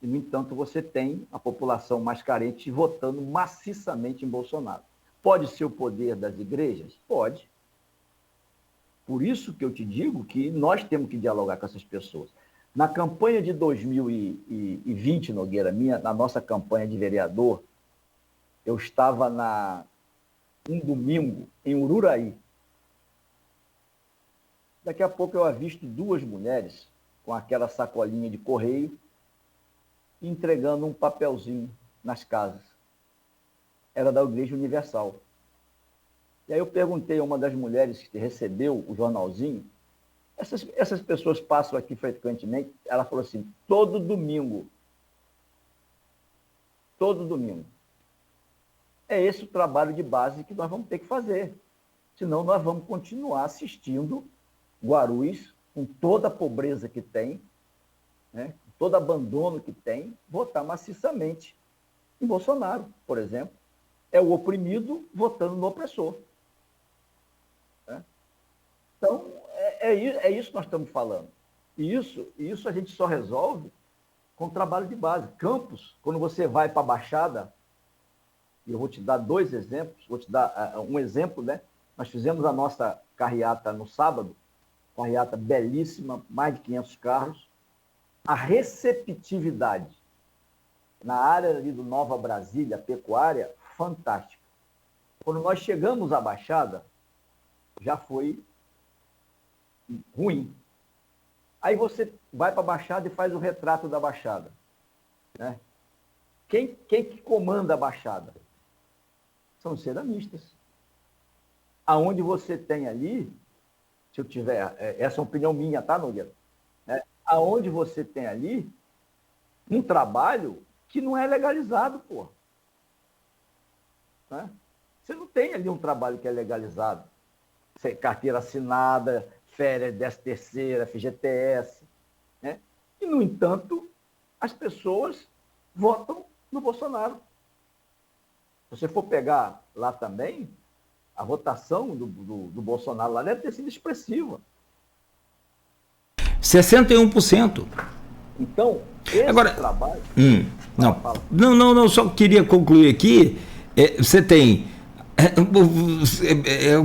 E, no entanto, você tem a população mais carente votando maciçamente em Bolsonaro. Pode ser o poder das igrejas? Pode. Por isso que eu te digo que nós temos que dialogar com essas pessoas. Na campanha de 2020, Nogueira, na nossa campanha de vereador, eu estava um domingo em Ururaí. Daqui a pouco eu avisto 2 mulheres com aquela sacolinha de correio entregando um papelzinho nas casas. Era da Igreja Universal. E aí eu perguntei a uma das mulheres que recebeu o jornalzinho, essas pessoas passam aqui frequentemente? Ela falou assim: todo domingo. É esse o trabalho de base que nós vamos ter que fazer. Senão nós vamos continuar assistindo Guarulhos, com toda a pobreza que tem, né, com todo abandono que tem, votar maciçamente em Bolsonaro, por exemplo. É o oprimido votando no opressor. Né? Então, é isso que nós estamos falando. E isso a gente só resolve com trabalho de base. Campos, quando você vai para a Baixada, e eu vou te dar 2 exemplos, vou te dar um exemplo, né? Nós fizemos a nossa carreata no sábado, carreata belíssima, mais de 500 carros. A receptividade na área ali do Nova Brasília, pecuária, fantástica. Quando nós chegamos à Baixada, já foi ruim. Aí você vai para a Baixada e faz o retrato da Baixada. Né? Quem que comanda a Baixada? São os ceramistas. Aonde você tem ali, se eu tiver, essa é uma opinião minha, tá, Nogueira? Né? Aonde você tem ali um trabalho que não é legalizado, pô. Né? Você não tem ali um trabalho que é legalizado. Carteira assinada, férias, 13ª, FGTS. Né? E, no entanto, as pessoas votam no Bolsonaro. Se você for pegar lá também, a votação do Bolsonaro lá deve ter sido expressiva. 61%. Então, esse agora, trabalho... Não, só queria concluir aqui. Você tem...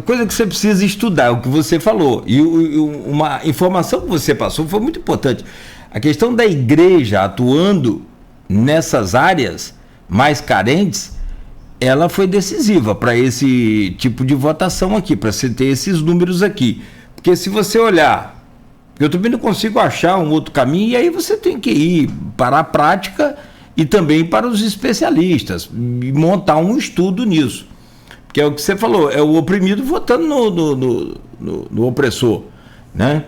coisa que você precisa estudar, o que você falou. E uma informação que você passou foi muito importante. A questão da igreja atuando nessas áreas mais carentes, ela foi decisiva para esse tipo de votação aqui, para você ter esses números aqui. Porque se você olhar, eu também não consigo achar um outro caminho, e aí você tem que ir para a prática e também para os especialistas, e montar um estudo nisso. Que é o que você falou, é o oprimido votando no opressor. Né?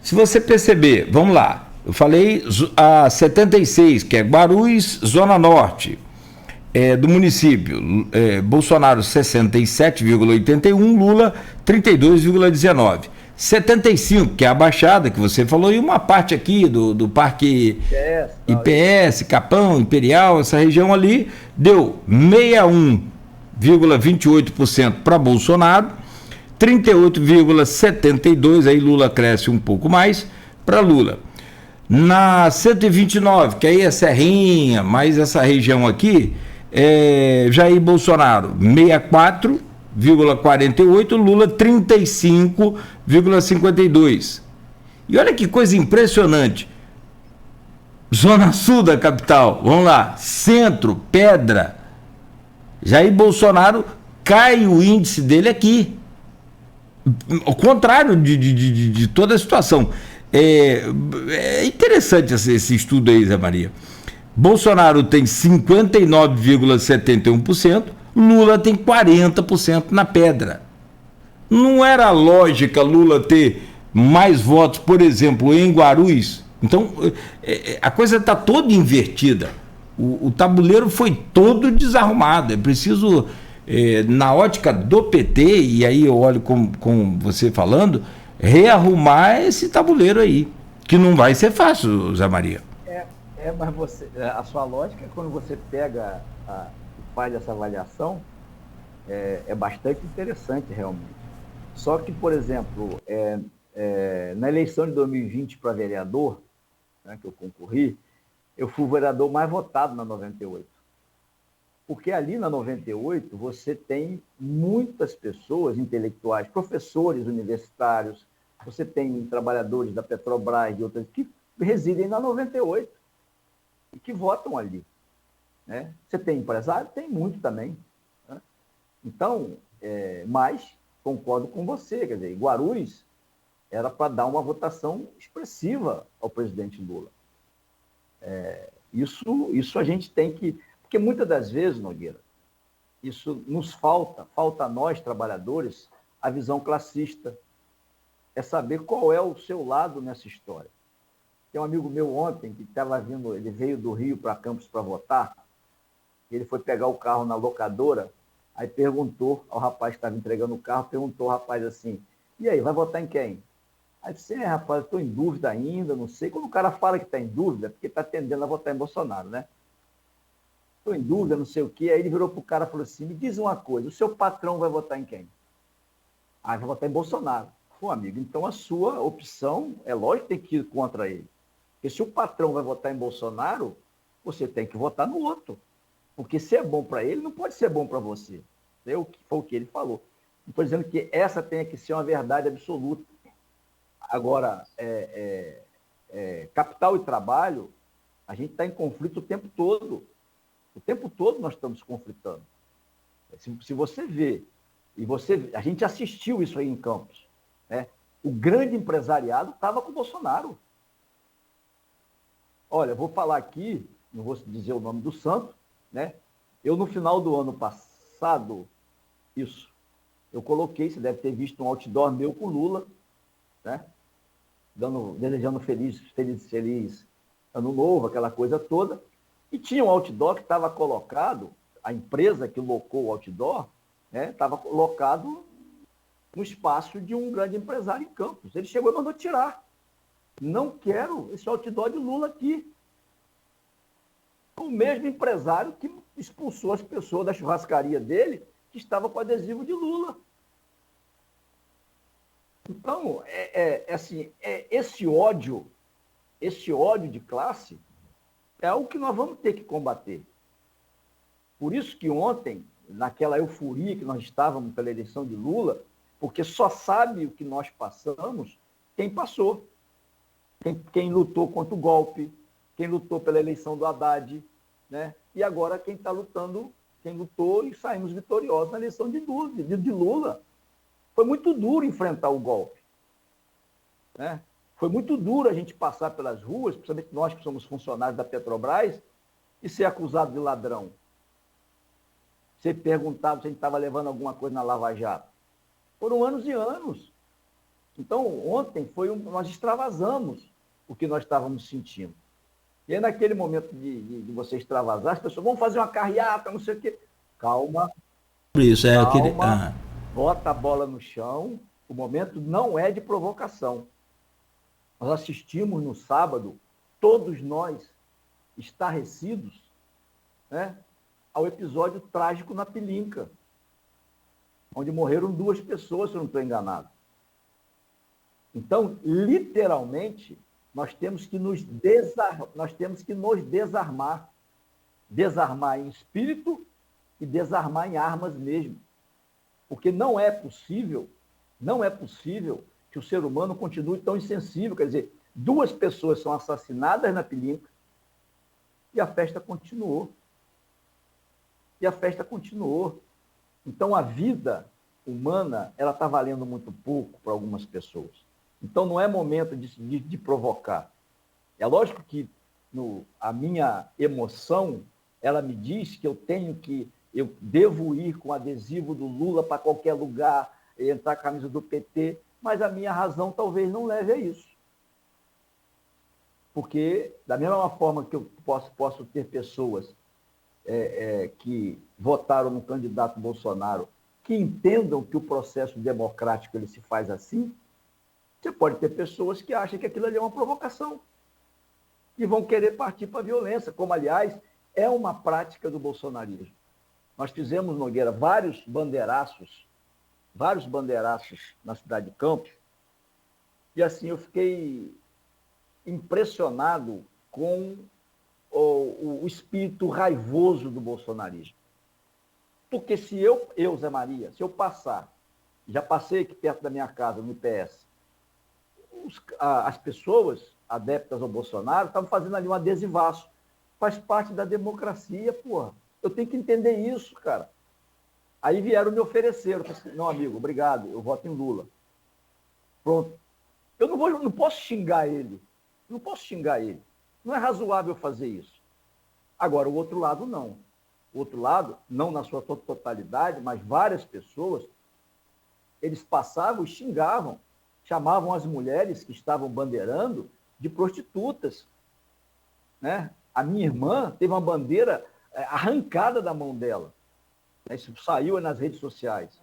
Se você perceber, vamos lá, eu falei a 76, que é Guarulhos, Zona Norte, do município, Bolsonaro 67,81, Lula 32,19. 75, que é a Baixada, que você falou, e uma parte aqui do Parque IPS, Capão, Imperial, essa região ali, deu 61,28% para Bolsonaro, 38,72%, aí Lula cresce um pouco mais, para Lula. Na 129, que aí é Serrinha, mais essa região aqui, Jair Bolsonaro 64,48, Lula 35,52. E olha que coisa impressionante. Zona Sul da capital, vamos lá, Centro, Pedra, Jair Bolsonaro, cai o índice dele aqui. Ao contrário de toda a situação. É interessante esse estudo aí, Zé Maria. Bolsonaro tem 59,71%, Lula tem 40% na Pedra. Não era lógica Lula ter mais votos, por exemplo, em Guarulhos? Então, a coisa está toda invertida. O tabuleiro foi todo desarrumado. É preciso, na ótica do PT, e aí eu olho com você falando, rearrumar esse tabuleiro aí, que não vai ser fácil, Zé Maria. Mas a sua lógica, quando você pega e faz essa avaliação, é bastante interessante, realmente. Só que, por exemplo, na eleição de 2020 para vereador, né, que eu concorri, eu fui o vereador mais votado na 98. Porque ali na 98 você tem muitas pessoas intelectuais, professores universitários, você tem trabalhadores da Petrobras, de outras, que residem na 98 e que votam ali. Né? Você tem empresário? Tem muito também. Né? Então, mas concordo com você, quer dizer, Guarulhos era para dar uma votação expressiva ao presidente Lula. Isso a gente tem que... Porque muitas das vezes, Nogueira, isso nos falta a nós, trabalhadores, a visão classista. É saber qual é o seu lado nessa história. Tem um amigo meu ontem que estava vindo, ele veio do Rio para Campos para votar, ele foi pegar o carro na locadora, aí perguntou ao rapaz que estava entregando o carro, perguntou ao rapaz assim, e aí, vai votar em quem? Aí disse, rapaz, eu estou em dúvida ainda, não sei. Quando o cara fala que está em dúvida, é porque está tendendo a votar em Bolsonaro, né? Estou em dúvida, não sei o quê. Aí ele virou para o cara e falou assim, me diz uma coisa, o seu patrão vai votar em quem? Vai votar em Bolsonaro. Pô, amigo, então a sua opção, é lógico que tem que ir contra ele. Porque se o patrão vai votar em Bolsonaro, você tem que votar no outro. Porque se é bom para ele, não pode ser bom para você. Foi o que ele falou. Não estou dizendo que essa tenha que ser uma verdade absoluta. Agora, capital e trabalho, a gente está em conflito o tempo todo. O tempo todo nós estamos conflitando. Se você vê, a gente assistiu isso aí em Campos, né? O grande empresariado estava com o Bolsonaro. Olha, vou falar aqui, não vou dizer o nome do santo, né? Eu, no final do ano passado, eu coloquei, você deve ter visto um outdoor meu com Lula, né? Desejando feliz ano novo, aquela coisa toda. E tinha um outdoor que estava colocado, a empresa que locou o outdoor, né, estava colocado no espaço de um grande empresário em Campos. Ele chegou e mandou tirar. Não quero esse outdoor de Lula aqui. O mesmo empresário que expulsou as pessoas da churrascaria dele, que estava com adesivo de Lula. Então, esse ódio de classe é algo que nós vamos ter que combater. Por isso que ontem, naquela euforia que nós estávamos pela eleição de Lula, porque só sabe o que nós passamos quem passou. Quem lutou contra o golpe, quem lutou pela eleição do Haddad, né? E agora quem lutou e saímos vitoriosos na eleição de Lula. Foi muito duro enfrentar o golpe, né? Foi muito duro a gente passar pelas ruas, principalmente nós que somos funcionários da Petrobras, e ser acusado de ladrão. Ser perguntado se a gente estava levando alguma coisa na Lava Jato. Foram anos e anos. Então, ontem nós extravasamos o que nós estávamos sentindo. E aí, naquele momento de você extravasar, as pessoas vão fazer uma carreata, não sei o quê. Calma. Isso, calma, bota a bola no chão. O momento não é de provocação. Nós assistimos no sábado, todos nós, estarrecidos, né, ao episódio trágico na Pilinca, onde morreram 2 pessoas, se eu não estou enganado. Então, literalmente, nós temos que nos desarmar. desarmar em espírito e desarmar em armas mesmo. Porque não é possível que o ser humano continue tão insensível. Quer dizer, 2 pessoas são assassinadas na Pelinca e a festa continuou. Então, a vida humana, ela está valendo muito pouco para algumas pessoas. Então, não é momento de provocar. É lógico que a minha emoção, ela me diz que eu devo ir com adesivo do Lula para qualquer lugar, entrar com a camisa do PT, mas a minha razão talvez não leve a isso. Porque, da mesma forma que eu posso ter pessoas que votaram no candidato Bolsonaro, que entendam que o processo democrático ele se faz assim, você pode ter pessoas que acham que aquilo ali é uma provocação e vão querer partir para a violência, como, aliás, é uma prática do bolsonarismo. Nós fizemos, Nogueira, vários bandeiraços na cidade de Campos, e assim eu fiquei impressionado com o espírito raivoso do bolsonarismo. Porque se Zé Maria, se eu passar, já passei aqui perto da minha casa, no IPS, as pessoas adeptas ao Bolsonaro estavam fazendo ali um adesivaço. Faz parte da democracia, porra. Eu tenho que entender isso, cara. Aí vieram me oferecer. Eu falei assim, não, amigo, obrigado, eu voto em Lula. Pronto. Eu não posso xingar ele. Não é razoável fazer isso. Agora, o outro lado, não. O outro lado, não na sua totalidade, mas várias pessoas, eles passavam e xingavam, chamavam as mulheres que estavam bandeirando de prostitutas. Né? A minha irmã teve uma bandeira arrancada da mão dela. Isso saiu nas redes sociais.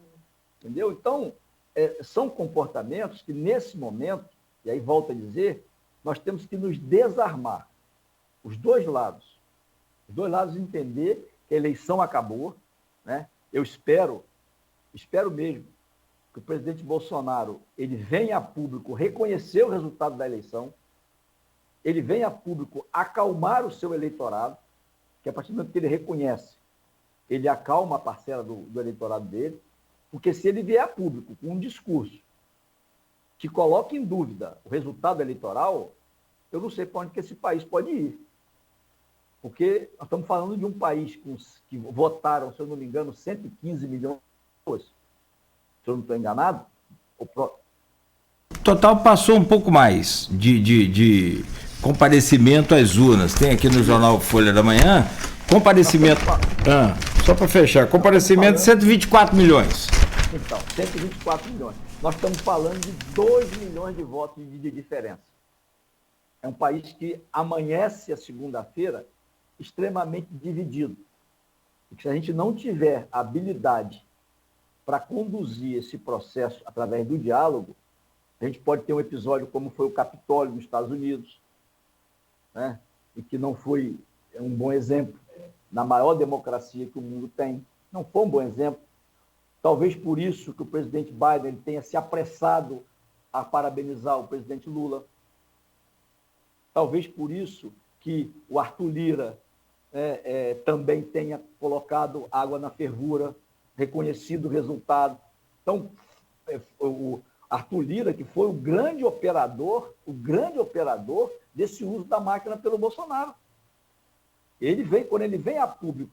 Entendeu? Então, são comportamentos que, nesse momento, e aí volto a dizer, nós temos que nos desarmar. Os dois lados. Os dois lados entender que a eleição acabou. Né? Eu espero mesmo que o presidente Bolsonaro ele venha a público reconhecer o resultado da eleição, ele venha a público acalmar o seu eleitorado, que a partir do momento que ele reconhece, ele acalma a parcela do eleitorado dele, porque se ele vier a público com um discurso que coloque em dúvida o resultado eleitoral, eu não sei para onde que esse país pode ir. Porque nós estamos falando de um país que votaram, se eu não me engano, 115 milhões de pessoas. Se eu não estou enganado, Total passou um pouco mais de comparecimento às urnas. Tem aqui no jornal Folha da Manhã, comparecimento... só para fechar, comparecimento de 124 milhões. Então, 124 milhões. Nós estamos falando de 2 milhões de votos de diferença. É um país que amanhece a segunda-feira extremamente dividido. E que se a gente não tiver habilidade para conduzir esse processo através do diálogo, a gente pode ter um episódio como foi o Capitólio nos Estados Unidos, né? E que não foi um bom exemplo na maior democracia que o mundo tem. Não foi um bom exemplo. Talvez por isso que o presidente Biden tenha se apressado a parabenizar o presidente Lula. Talvez por isso que o Arthur Lira também tenha colocado água na fervura, reconhecido o resultado. Então, o Arthur Lira, que foi o grande operador desse uso da máquina pelo Bolsonaro. Quando ele vem a público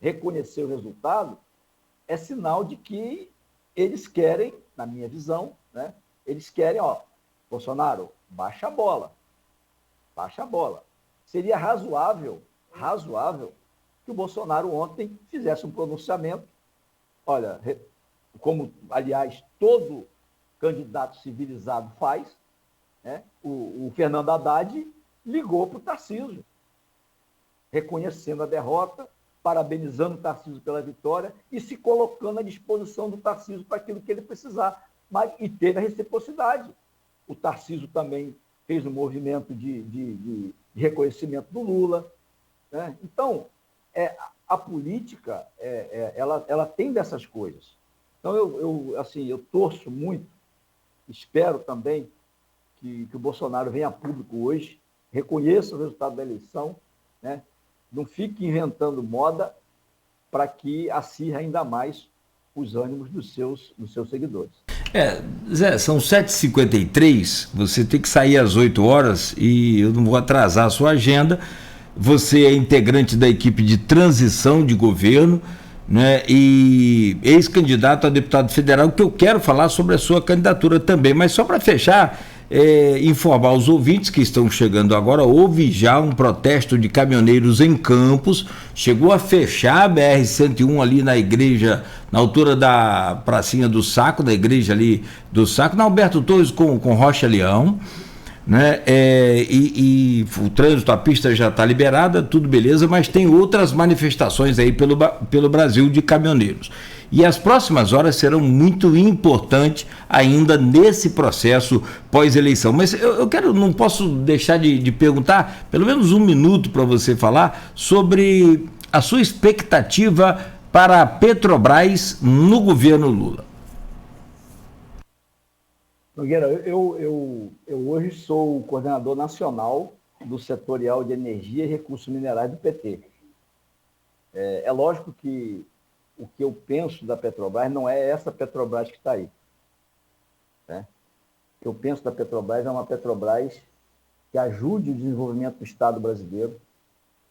reconhecer o resultado, é sinal de que eles querem, na minha visão, né, eles querem, Bolsonaro, baixa a bola. Seria razoável que o Bolsonaro ontem fizesse um pronunciamento. Olha, como, aliás, todo candidato civilizado faz, né? O Fernando Haddad ligou para o Tarcísio, reconhecendo a derrota, parabenizando o Tarcísio pela vitória e se colocando à disposição do Tarcísio para aquilo que ele precisar. E teve a reciprocidade. O Tarcísio também fez um movimento de reconhecimento do Lula. Né? Então, a política, ela tem dessas coisas. Então, eu torço muito, espero também que o Bolsonaro venha a público hoje, reconheça o resultado da eleição, né? não fique inventando moda para que acirre ainda mais os ânimos dos seus seguidores. Zé, são 7h53, você tem que sair às 8 horas e eu não vou atrasar a sua agenda. Você é integrante da equipe de transição de governo, né, e ex-candidato a deputado federal, que eu quero falar sobre a sua candidatura também. Mas só para fechar, informar os ouvintes que estão chegando agora, houve já um protesto de caminhoneiros em Campos, chegou a fechar a BR-101 ali na igreja, na altura da pracinha do Saco, da igreja ali do Saco, na Alberto Torres com Rocha Leão, né? E o trânsito, a pista já está liberada, tudo beleza, mas tem outras manifestações aí pelo Brasil de caminhoneiros. E as próximas horas serão muito importantes ainda nesse processo pós-eleição. Mas não posso deixar de perguntar, pelo menos um minuto para você falar sobre a sua expectativa para a Petrobras no governo Lula. Nogueira, eu hoje sou o coordenador nacional do setorial de energia e recursos minerais do PT. É lógico que o que eu penso da Petrobras não é essa Petrobras que está aí. Né? O que eu penso da Petrobras é uma Petrobras que ajude o desenvolvimento do Estado brasileiro,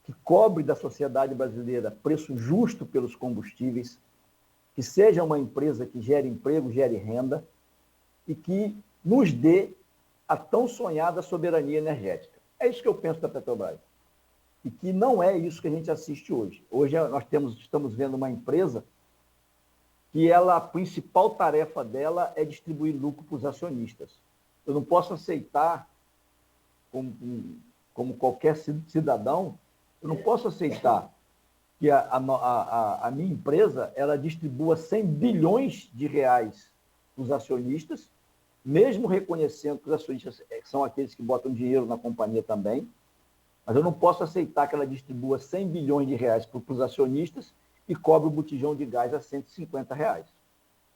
que cobre da sociedade brasileira preço justo pelos combustíveis, que seja uma empresa que gere emprego, gere renda, e que nos dê a tão sonhada soberania energética. É isso que eu penso da Petrobras. E que não é isso que a gente assiste hoje. Hoje nós estamos vendo uma empresa que a principal tarefa dela é distribuir lucro para os acionistas. Eu não posso aceitar, como qualquer cidadão, eu não posso aceitar que a minha empresa ela distribua 100 bilhões de reais para os acionistas, mesmo reconhecendo que os acionistas são aqueles que botam dinheiro na companhia também, mas eu não posso aceitar que ela distribua 100 bilhões de reais para os acionistas e cobre o botijão de gás a R$150.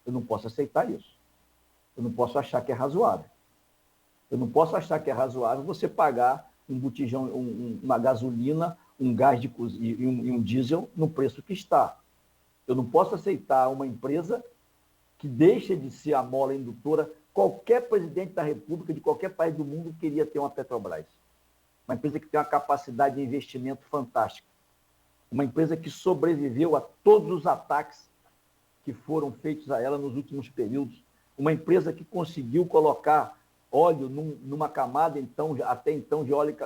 Eu não posso aceitar isso. Eu não posso achar que é razoável. Eu não posso achar que é razoável você pagar um botijão, uma gasolina, um gás de cozinha e um diesel no preço que está. Eu não posso aceitar uma empresa que deixa de ser a mola indutora. Qualquer presidente da República, de qualquer país do mundo, queria ter uma Petrobras. Uma empresa que tem uma capacidade de investimento fantástica. Uma empresa que sobreviveu a todos os ataques que foram feitos a ela nos últimos períodos. Uma empresa que conseguiu colocar óleo numa camada até então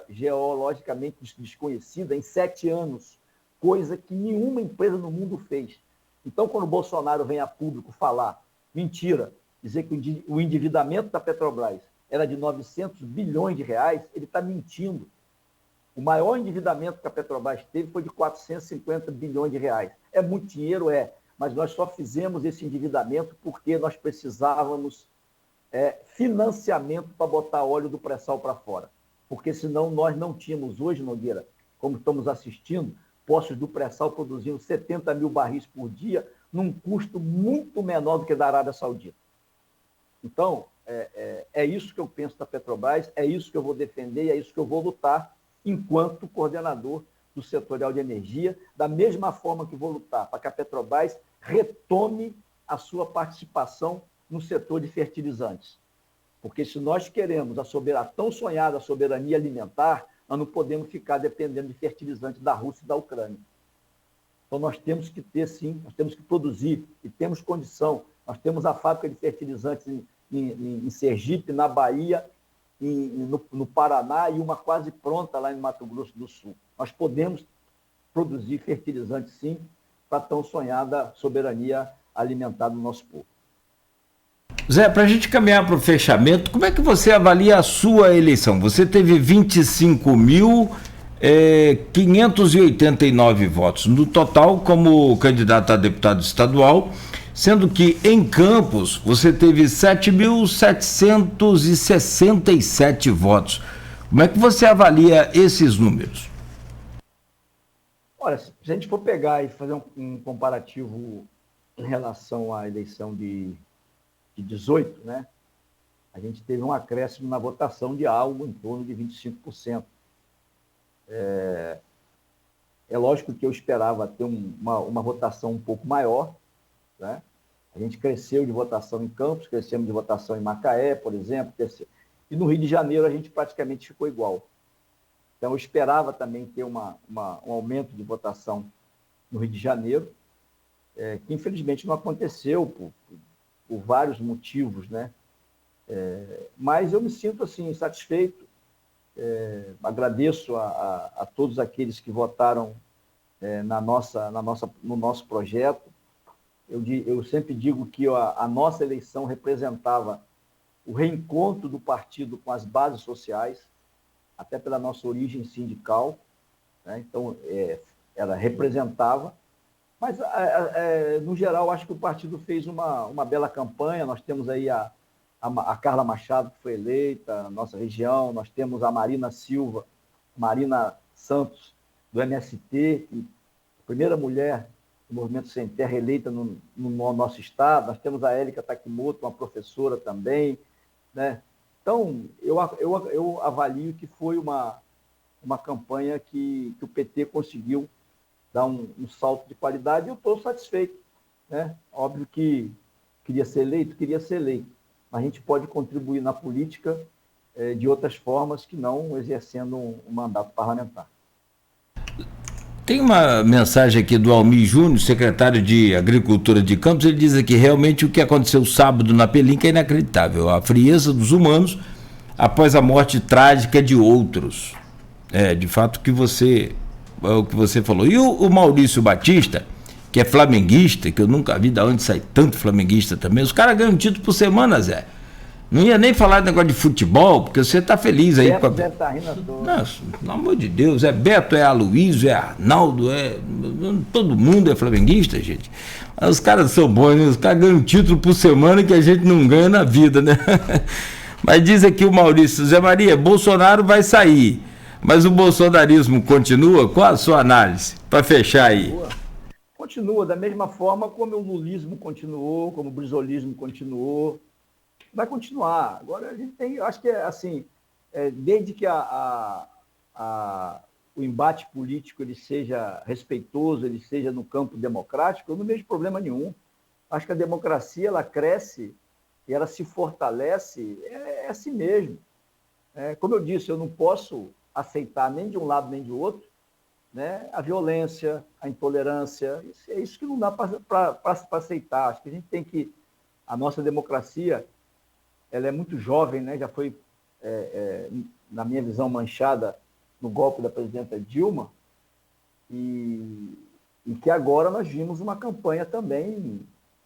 geologicamente desconhecida em 7 anos, coisa que nenhuma empresa no mundo fez. Então, quando o Bolsonaro vem a público falar mentira, dizer que o endividamento da Petrobras era de 900 bilhões de reais, ele está mentindo. O maior endividamento que a Petrobras teve foi de 450 bilhões de reais. É muito dinheiro, mas nós só fizemos esse endividamento porque nós precisávamos financiamento para botar óleo do pré-sal para fora. Porque senão nós não tínhamos hoje, Nogueira, como estamos assistindo, postos do pré-sal produzindo 70 mil barris por dia, num custo muito menor do que da Arábia Saudita. Então, é isso que eu penso da Petrobras, é isso que eu vou defender e é isso que eu vou lutar enquanto coordenador do setorial de energia, da mesma forma que vou lutar para que a Petrobras retome a sua participação no setor de fertilizantes. Porque se nós queremos a tão sonhada soberania alimentar, nós não podemos ficar dependendo de fertilizantes da Rússia e da Ucrânia. Então nós temos que ter, sim, nós temos que produzir e temos condição. Nós temos a fábrica de fertilizantes em Sergipe, na Bahia, no Paraná e uma quase pronta lá em Mato Grosso do Sul. Nós podemos produzir fertilizantes, sim, para a tão sonhada soberania alimentar do nosso povo. Zé, para a gente caminhar para o fechamento, como é que você avalia a sua eleição? Você teve 25.589 votos no total como candidato a deputado estadual, sendo que em Campos você teve 7.767 votos. Como é que você avalia esses números? Olha, se a gente for pegar e fazer um comparativo em relação à eleição de 18, né? A gente teve um acréscimo na votação de algo em torno de 25%. É lógico que eu esperava ter uma votação um pouco maior, né? A gente cresceu de votação em Campos, crescemos de votação em Macaé, por exemplo, e no Rio de Janeiro a gente praticamente ficou igual. Então eu esperava também ter um aumento de votação no Rio de Janeiro, que infelizmente não aconteceu por vários motivos, né? Mas eu me sinto assim satisfeito. Agradeço a todos aqueles que votaram no nosso projeto. Eu sempre digo que a nossa eleição representava o reencontro do partido com as bases sociais, até pela nossa origem sindical, né? Então, ela representava, mas, no geral, acho que o partido fez uma bela campanha. Nós temos aí a Carla Machado, que foi eleita na nossa região, nós temos a Marina Santos, do MST, a primeira mulher do Movimento Sem Terra eleita no nosso estado, nós temos a Érica Takimoto, uma professora também, né? Então, eu avalio que foi uma campanha que o PT conseguiu dar um salto de qualidade, e eu estou satisfeito, né? Óbvio que queria ser eleito, mas a gente pode contribuir na política de outras formas que não exercendo um mandato parlamentar. Tem uma mensagem aqui do Almir Júnior, secretário de Agricultura de Campos. Ele diz aqui: realmente o que aconteceu sábado na Pelinca é inacreditável. A frieza dos humanos após a morte trágica de outros. De fato, o que você falou. E o Maurício Batista, que é flamenguista, que eu nunca vi de onde sai tanto flamenguista também. Os caras ganham um título por semana, Zé. Não ia nem falar de negócio de futebol, porque você está feliz aí. Beto, Zé tá rindo à toa. Nossa, pelo amor de Deus, é Beto, é Aloysio, é Arnaldo, todo mundo é flamenguista, gente. Mas os caras são bons, né? Os caras ganham um título por semana que a gente não ganha na vida, né? Mas diz aqui o Maurício: Zé Maria, Bolsonaro vai sair, mas o bolsonarismo continua? Qual a sua análise? Para fechar aí. Continua da mesma forma como o lulismo continuou, como o brizolismo continuou. Vai continuar. Agora a gente tem, acho que assim, desde que o embate político ele seja respeitoso, ele seja no campo democrático, eu não vejo problema nenhum. Acho que a democracia ela cresce e ela se fortalece assim mesmo. Como eu disse, eu não posso aceitar nem de um lado nem de outro, né, a violência, a intolerância. É isso que não dá para aceitar. Acho que a gente tem que... A nossa democracia ela é muito jovem, né? Já foi, na minha visão, manchada no golpe da presidenta Dilma, e que agora nós vimos uma campanha também,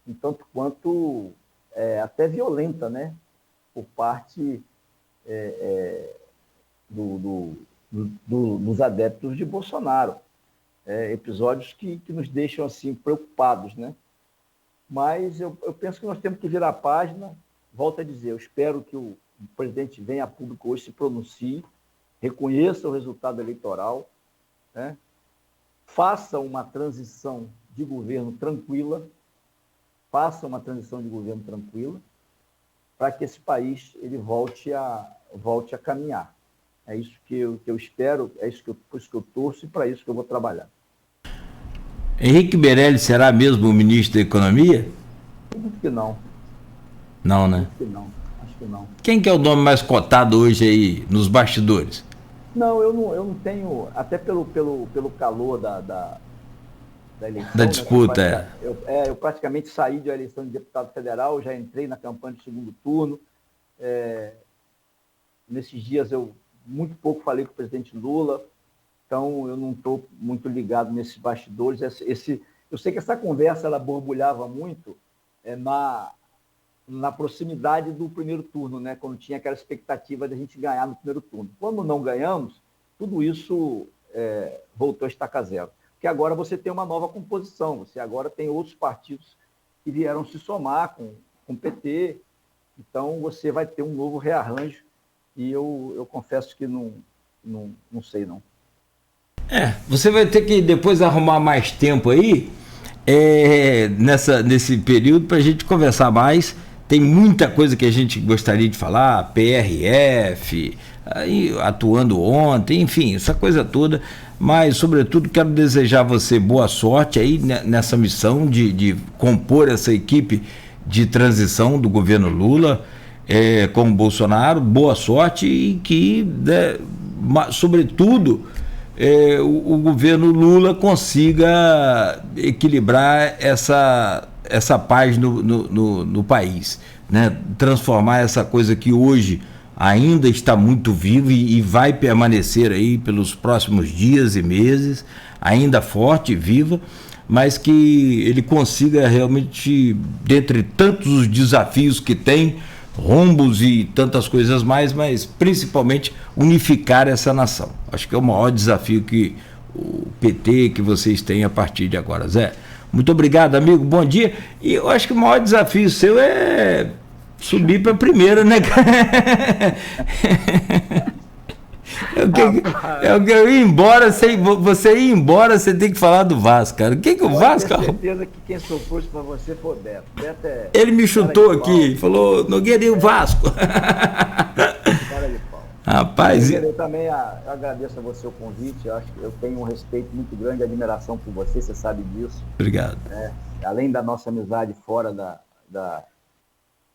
um tanto quanto até violenta, né? Por parte dos adeptos de Bolsonaro. Episódios que nos deixam assim, preocupados, né? Mas eu penso que nós temos que virar a página. Volto a dizer, eu espero que o presidente venha a público hoje, se pronuncie, reconheça o resultado eleitoral, né? Faça uma transição de governo tranquila, para que esse país ele volte a caminhar. É isso que eu espero, por isso que eu torço e para isso que eu vou trabalhar. Henrique Meirelles será mesmo o ministro da Economia? Acredito que não. Não, né? Acho que não. Quem que é o nome mais cotado hoje aí nos bastidores? Não, eu não tenho, até pelo calor da eleição. Da disputa, né? Eu praticamente saí da eleição de deputado federal, já entrei na campanha de segundo turno. Nesses dias eu muito pouco falei com o presidente Lula, então eu não estou muito ligado nesses bastidores. Eu sei que essa conversa ela borbulhava muito na proximidade do primeiro turno, né? Quando tinha aquela expectativa de a gente ganhar no primeiro turno. Quando não ganhamos, tudo isso voltou a estaca zero. Porque agora você tem uma nova composição, você agora tem outros partidos que vieram se somar com o PT, então você vai ter um novo rearranjo, e eu confesso que não sei, não. Você vai ter que depois arrumar mais tempo aí, nesse período, para a gente conversar mais. Tem muita coisa que a gente gostaria de falar, PRF, aí, atuando ontem, enfim, essa coisa toda, mas sobretudo quero desejar a você boa sorte aí nessa missão de compor essa equipe de transição do governo Lula com o Bolsonaro, boa sorte e que, sobretudo, o governo Lula consiga equilibrar essa paz no país, né? Transformar essa coisa que hoje ainda está muito viva e vai permanecer aí pelos próximos dias e meses, ainda forte e viva, mas que ele consiga realmente, dentre tantos os desafios que tem, rombos e tantas coisas mais, mas principalmente unificar essa nação. Acho que é o maior desafio que o PT, que vocês têm a partir de agora. Zé, muito obrigado, amigo, bom dia. E eu acho que o maior desafio seu é subir para a primeira, né? Eu ir embora, você ir embora, você tem que falar do Vasco, cara. O que o Vasco? Eu tenho certeza que quem propôs para você foi o Beto. Beto ele me chutou aqui, falou, Nogueira, e o Vasco? Cara de pau. Rapaz. Eu também agradeço a você o convite. Eu acho que eu tenho um respeito muito grande e admiração por você sabe disso. Obrigado. Além da nossa amizade fora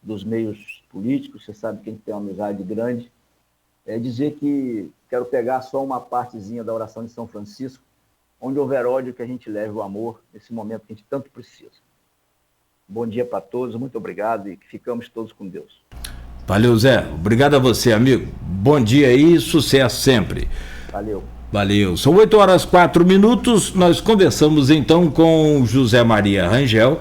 dos meios políticos, você sabe que a gente tem uma amizade grande. Dizer que quero pegar só uma partezinha da oração de São Francisco, onde houver ódio, que a gente leve o amor nesse momento que a gente tanto precisa. Bom dia para todos, muito obrigado e que ficamos todos com Deus. Valeu, Zé. Obrigado a você, amigo. Bom dia e sucesso sempre. Valeu. São 8h04. Nós conversamos então com José Maria Rangel.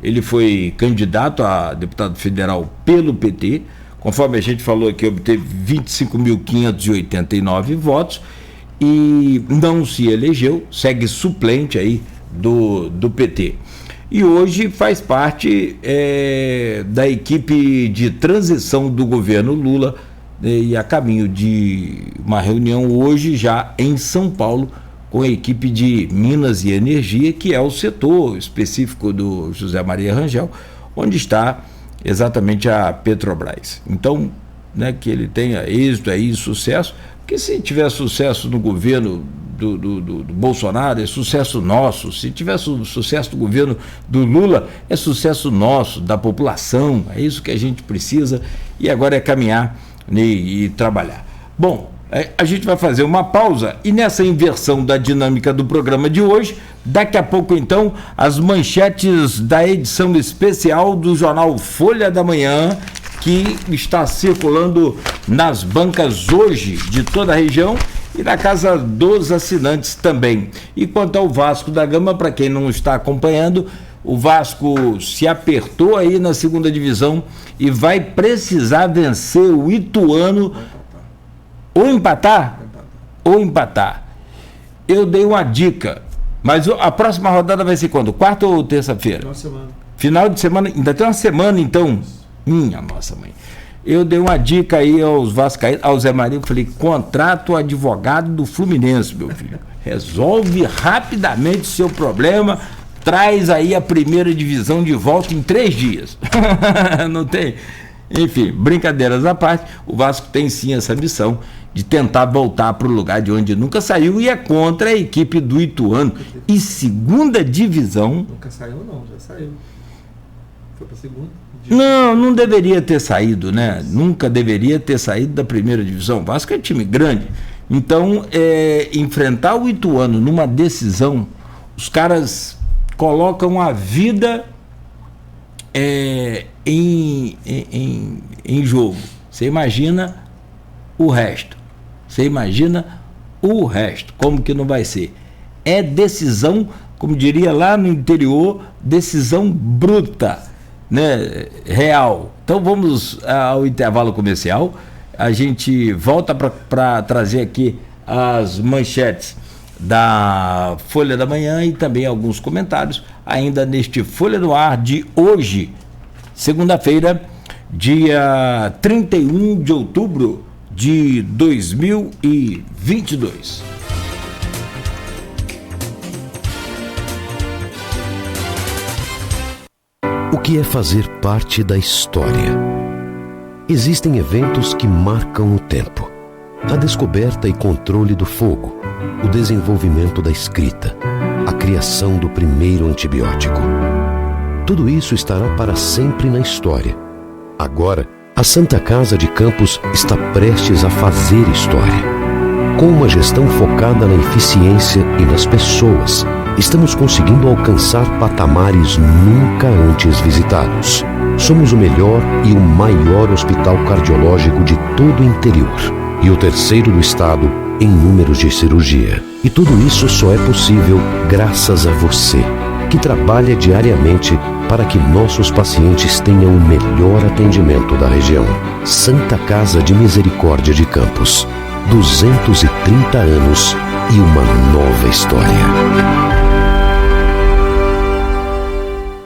Ele foi candidato a deputado federal pelo PT. Conforme a gente falou aqui, obteve 25.589 votos e não se elegeu, segue suplente aí do PT. E hoje faz parte da equipe de transição do governo Lula e a caminho de uma reunião hoje já em São Paulo com a equipe de Minas e Energia, que é o setor específico do José Maria Rangel, onde está exatamente a Petrobras. Então, né, que ele tenha êxito aí, sucesso, porque se tiver sucesso no governo do Bolsonaro, é sucesso nosso. Se tiver sucesso do governo do Lula, é sucesso nosso, da população. É isso que a gente precisa e agora é caminhar e trabalhar. Bom, a gente vai fazer uma pausa e nessa inversão da dinâmica do programa de hoje, daqui a pouco então, as manchetes da edição especial do jornal Folha da Manhã, que está circulando nas bancas hoje de toda a região e na casa dos assinantes também. E quanto ao Vasco da Gama, para quem não está acompanhando, o Vasco se apertou aí na segunda divisão e vai precisar vencer o Ituano ou empatar. Eu dei uma dica, mas a próxima rodada vai ser quando? Quarta ou terça-feira? Final de semana, ainda tem uma semana então. Minha nossa mãe. Eu dei uma dica aí aos vascaínos, ao Zé Maria, eu falei, contrata o advogado do Fluminense, meu filho. Resolve rapidamente seu problema, traz aí a primeira divisão de volta em 3 dias. Não tem? Enfim, brincadeiras à parte, o Vasco tem sim essa missão de tentar voltar para o lugar de onde nunca saiu e é contra a equipe do Ituano. E segunda divisão... Nunca saiu não, já saiu. Foi para a segunda. Não deveria ter saído, né? Nunca deveria ter saído da primeira divisão. O Vasco é time grande. Então, enfrentar o Ituano numa decisão, os caras colocam a vida em jogo. Você imagina o resto. Como que não vai ser? É decisão, como diria lá no interior, decisão bruta, né? Real. Então vamos ao intervalo comercial. A gente volta para trazer aqui as manchetes da Folha da Manhã e também alguns comentários ainda neste Folha no Ar de hoje, segunda-feira, dia 31 de outubro de 2022. O que é fazer parte da história. Existem eventos que marcam o tempo. A descoberta e controle do fogo, o desenvolvimento da escrita, a criação do primeiro antibiótico. Tudo isso estará para sempre na história. Agora, a Santa Casa de Campos está prestes a fazer história. Com uma gestão focada na eficiência e nas pessoas, estamos conseguindo alcançar patamares nunca antes visitados. Somos o melhor e o maior hospital cardiológico de todo o interior e o terceiro do estado em números de cirurgia. E tudo isso só é possível graças a você, que trabalha diariamente para que nossos pacientes tenham o melhor atendimento da região. Santa Casa de Misericórdia de Campos. 230 anos e uma nova história.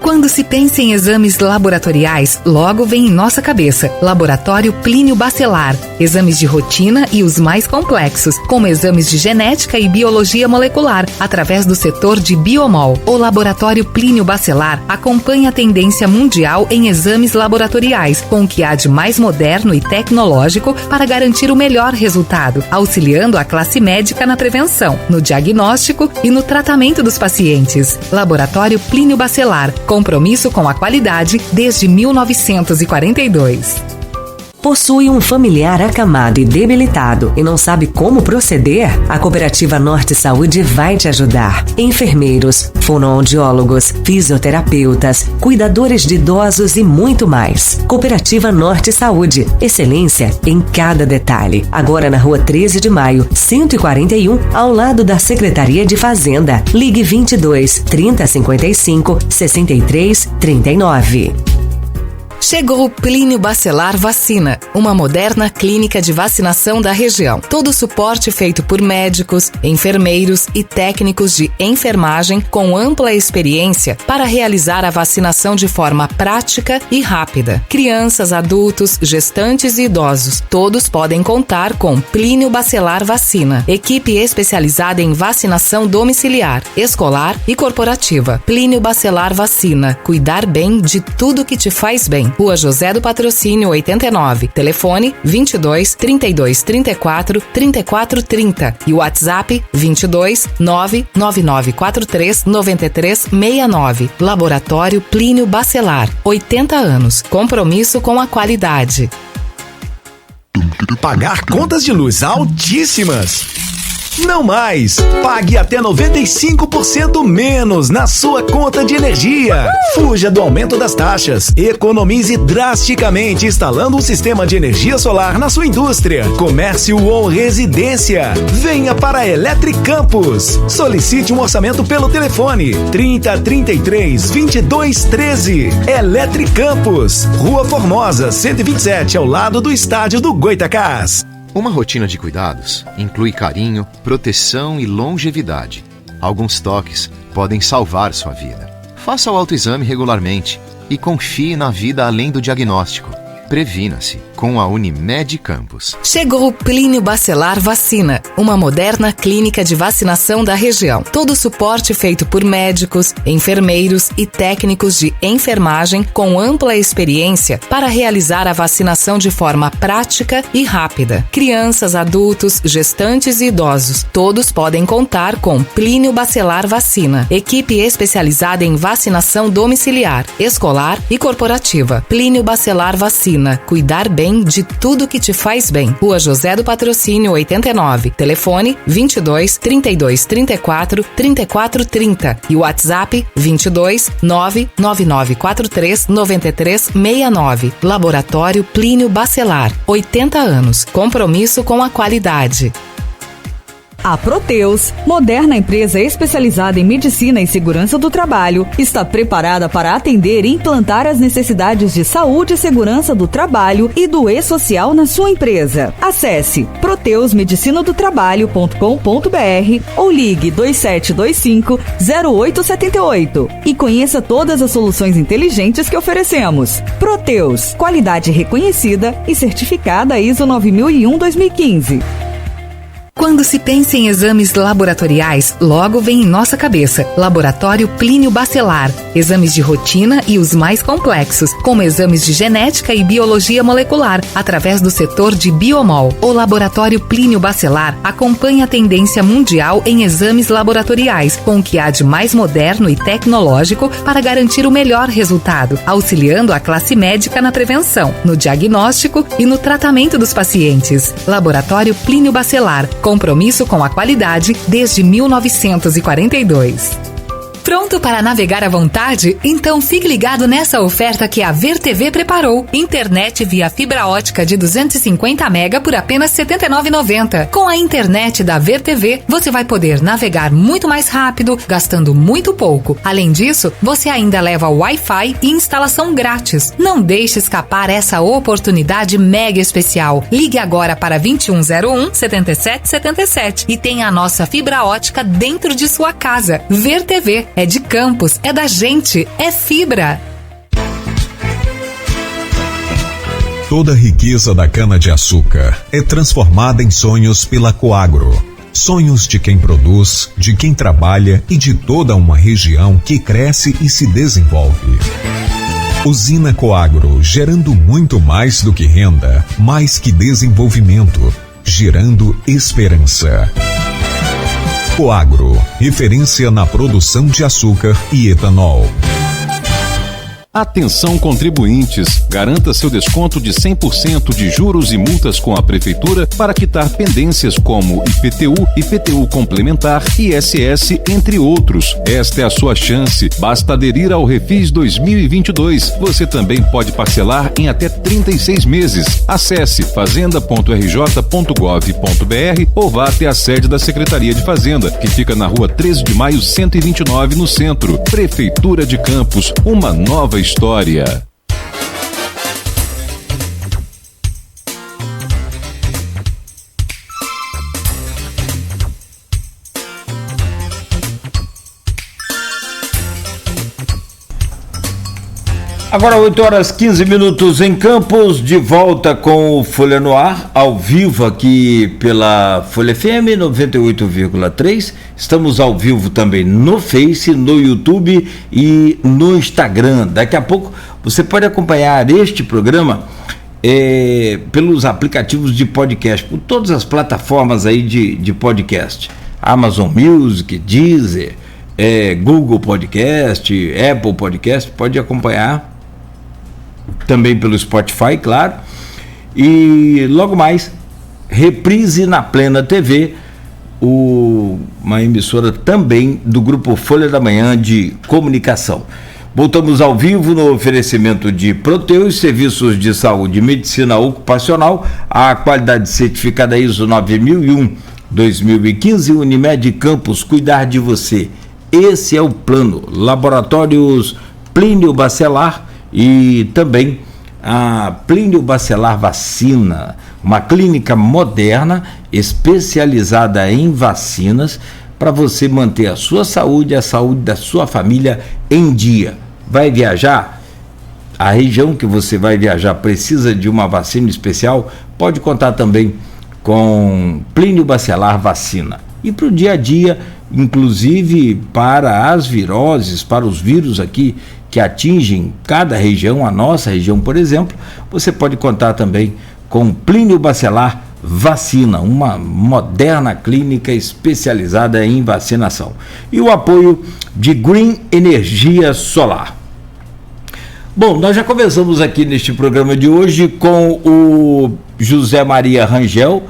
Quando se pensa em exames laboratoriais, logo vem em nossa cabeça Laboratório Plínio Bacelar. Exames de rotina e os mais complexos, como exames de genética e biologia molecular, através do setor de Biomol. O Laboratório Plínio Bacelar acompanha a tendência mundial em exames laboratoriais, com o que há de mais moderno e tecnológico para garantir o melhor resultado, auxiliando a classe médica na prevenção, no diagnóstico e no tratamento dos pacientes. Laboratório Plínio Bacelar. Compromisso com a qualidade desde 1942. Possui um familiar acamado e debilitado e não sabe como proceder? A Cooperativa Norte Saúde vai te ajudar. Enfermeiros, fonoaudiólogos, fisioterapeutas, cuidadores de idosos e muito mais. Cooperativa Norte Saúde. Excelência em cada detalhe. Agora na Rua 13 de Maio, 141, ao lado da Secretaria de Fazenda. Ligue 22 3055 63 39. Chegou o Plínio Bacelar Vacina, uma moderna clínica de vacinação da região. Todo o suporte feito por médicos, enfermeiros e técnicos de enfermagem com ampla experiência para realizar a vacinação de forma prática e rápida. Crianças, adultos, gestantes e idosos, todos podem contar com Plínio Bacelar Vacina. Equipe especializada em vacinação domiciliar, escolar e corporativa. Plínio Bacelar Vacina. Cuidar bem de tudo que te faz bem. Rua José do Patrocínio 89, telefone 22 32 34 34 30 e WhatsApp 22 99943 93 69. Laboratório Plínio Bacelar, 80 anos, compromisso com a qualidade. Pagar contas de luz altíssimas? Não mais! Pague até 95% menos na sua conta de energia. Fuja do aumento das taxas. Economize drasticamente instalando um sistema de energia solar na sua indústria, comércio ou residência. Venha para a Electric Campus. Solicite um orçamento pelo telefone 3033 2213. Electric Campus, Rua Formosa, 127, ao lado do estádio do Goitacás. Uma rotina de cuidados inclui carinho, proteção e longevidade. Alguns toques podem salvar sua vida. Faça o autoexame regularmente e confie na vida além do diagnóstico. Previna-se com a Unimed Campos. Chegou o Plínio Bacelar Vacina, uma moderna clínica de vacinação da região. Todo o suporte feito por médicos, enfermeiros e técnicos de enfermagem com ampla experiência para realizar a vacinação de forma prática e rápida. Crianças, adultos, gestantes e idosos, todos podem contar com Plínio Bacelar Vacina. Equipe especializada em vacinação domiciliar, escolar e corporativa. Plínio Bacelar Vacina. Cuidar bem de tudo que te faz bem. Rua José do Patrocínio 89. Telefone 22 32 34 34 30 e WhatsApp 22 99943 93 69. Laboratório Plínio Bacelar. 80 anos. Compromisso com a qualidade. A Proteus, moderna empresa especializada em medicina e segurança do trabalho, está preparada para atender e implantar as necessidades de saúde e segurança do trabalho e do e-social na sua empresa. Acesse proteusmedicinadotrabalho.com.br ou ligue 2725-0878 e conheça todas as soluções inteligentes que oferecemos. Proteus, qualidade reconhecida e certificada ISO 9001-2015. Quando se pensa em exames laboratoriais, logo vem em nossa cabeça Laboratório Plínio Bacelar. Exames de rotina e os mais complexos, como exames de genética e biologia molecular, através do setor de Biomol. O Laboratório Plínio Bacelar acompanha a tendência mundial em exames laboratoriais, com o que há de mais moderno e tecnológico para garantir o melhor resultado, auxiliando a classe médica na prevenção, no diagnóstico e no tratamento dos pacientes. Laboratório Plínio Bacelar. Compromisso com a qualidade desde 1942. Pronto para navegar à vontade? Então fique ligado nessa oferta que a VerTV preparou. Internet via fibra ótica de 250 MB por apenas R$ 79,90. Com a internet da VerTV, você vai poder navegar muito mais rápido, gastando muito pouco. Além disso, você ainda leva Wi-Fi e instalação grátis. Não deixe escapar essa oportunidade mega especial. Ligue agora para 2101-7777 e tenha a nossa fibra ótica dentro de sua casa. VerTV. É de campus, é da gente, é fibra. Toda a riqueza da cana-de-açúcar é transformada em sonhos pela Coagro. Sonhos de quem produz, de quem trabalha e de toda uma região que cresce e se desenvolve. Usina Coagro, gerando muito mais do que renda, mais que desenvolvimento, gerando esperança. Coagro, referência na produção de açúcar e etanol. Atenção contribuintes, garanta seu desconto de 100% de juros e multas com a Prefeitura para quitar pendências como IPTU, IPTU complementar, ISS, entre outros. Esta é a sua chance, basta aderir ao Refis 2022. Você também pode parcelar em até 36 meses. Acesse fazenda.rj.gov.br ou vá até a sede da Secretaria de Fazenda, que fica na rua 13 de maio 129, no centro. Prefeitura de Campos, uma nova história. Agora 8 horas 15 minutos em Campos, de volta com o Folha no Ar, ao vivo aqui pela Folha FM 98,3. Estamos ao vivo também no Face, no YouTube e no Instagram. Daqui a pouco você pode acompanhar este programa pelos aplicativos de podcast, por todas as plataformas aí de podcast. Amazon Music, Deezer, Google Podcast, Apple Podcast, pode acompanhar. Também pelo Spotify, claro. E logo mais, reprise na Plena TV, uma emissora também do Grupo Folha da Manhã de Comunicação. Voltamos ao vivo no oferecimento de Proteus, serviços de saúde e medicina ocupacional, a qualidade certificada ISO 9001-2015, Unimed Campos, cuidar de você. Esse é o plano. Laboratórios Plínio Bacelar e também a Plínio Bacelar Vacina, uma clínica moderna especializada em vacinas para você manter a sua saúde e a saúde da sua família em dia. Vai viajar? A região que você vai viajar precisa de uma vacina especial? Pode contar também com Plínio Bacelar Vacina. E para o dia a dia, inclusive para as viroses, para os vírus aqui que atingem cada região, a nossa região, por exemplo, você pode contar também com Plínio Bacelar Vacina, uma moderna clínica especializada em vacinação. E o apoio de Green Energia Solar. Bom, nós já conversamos aqui neste programa de hoje com o José Maria Rangel,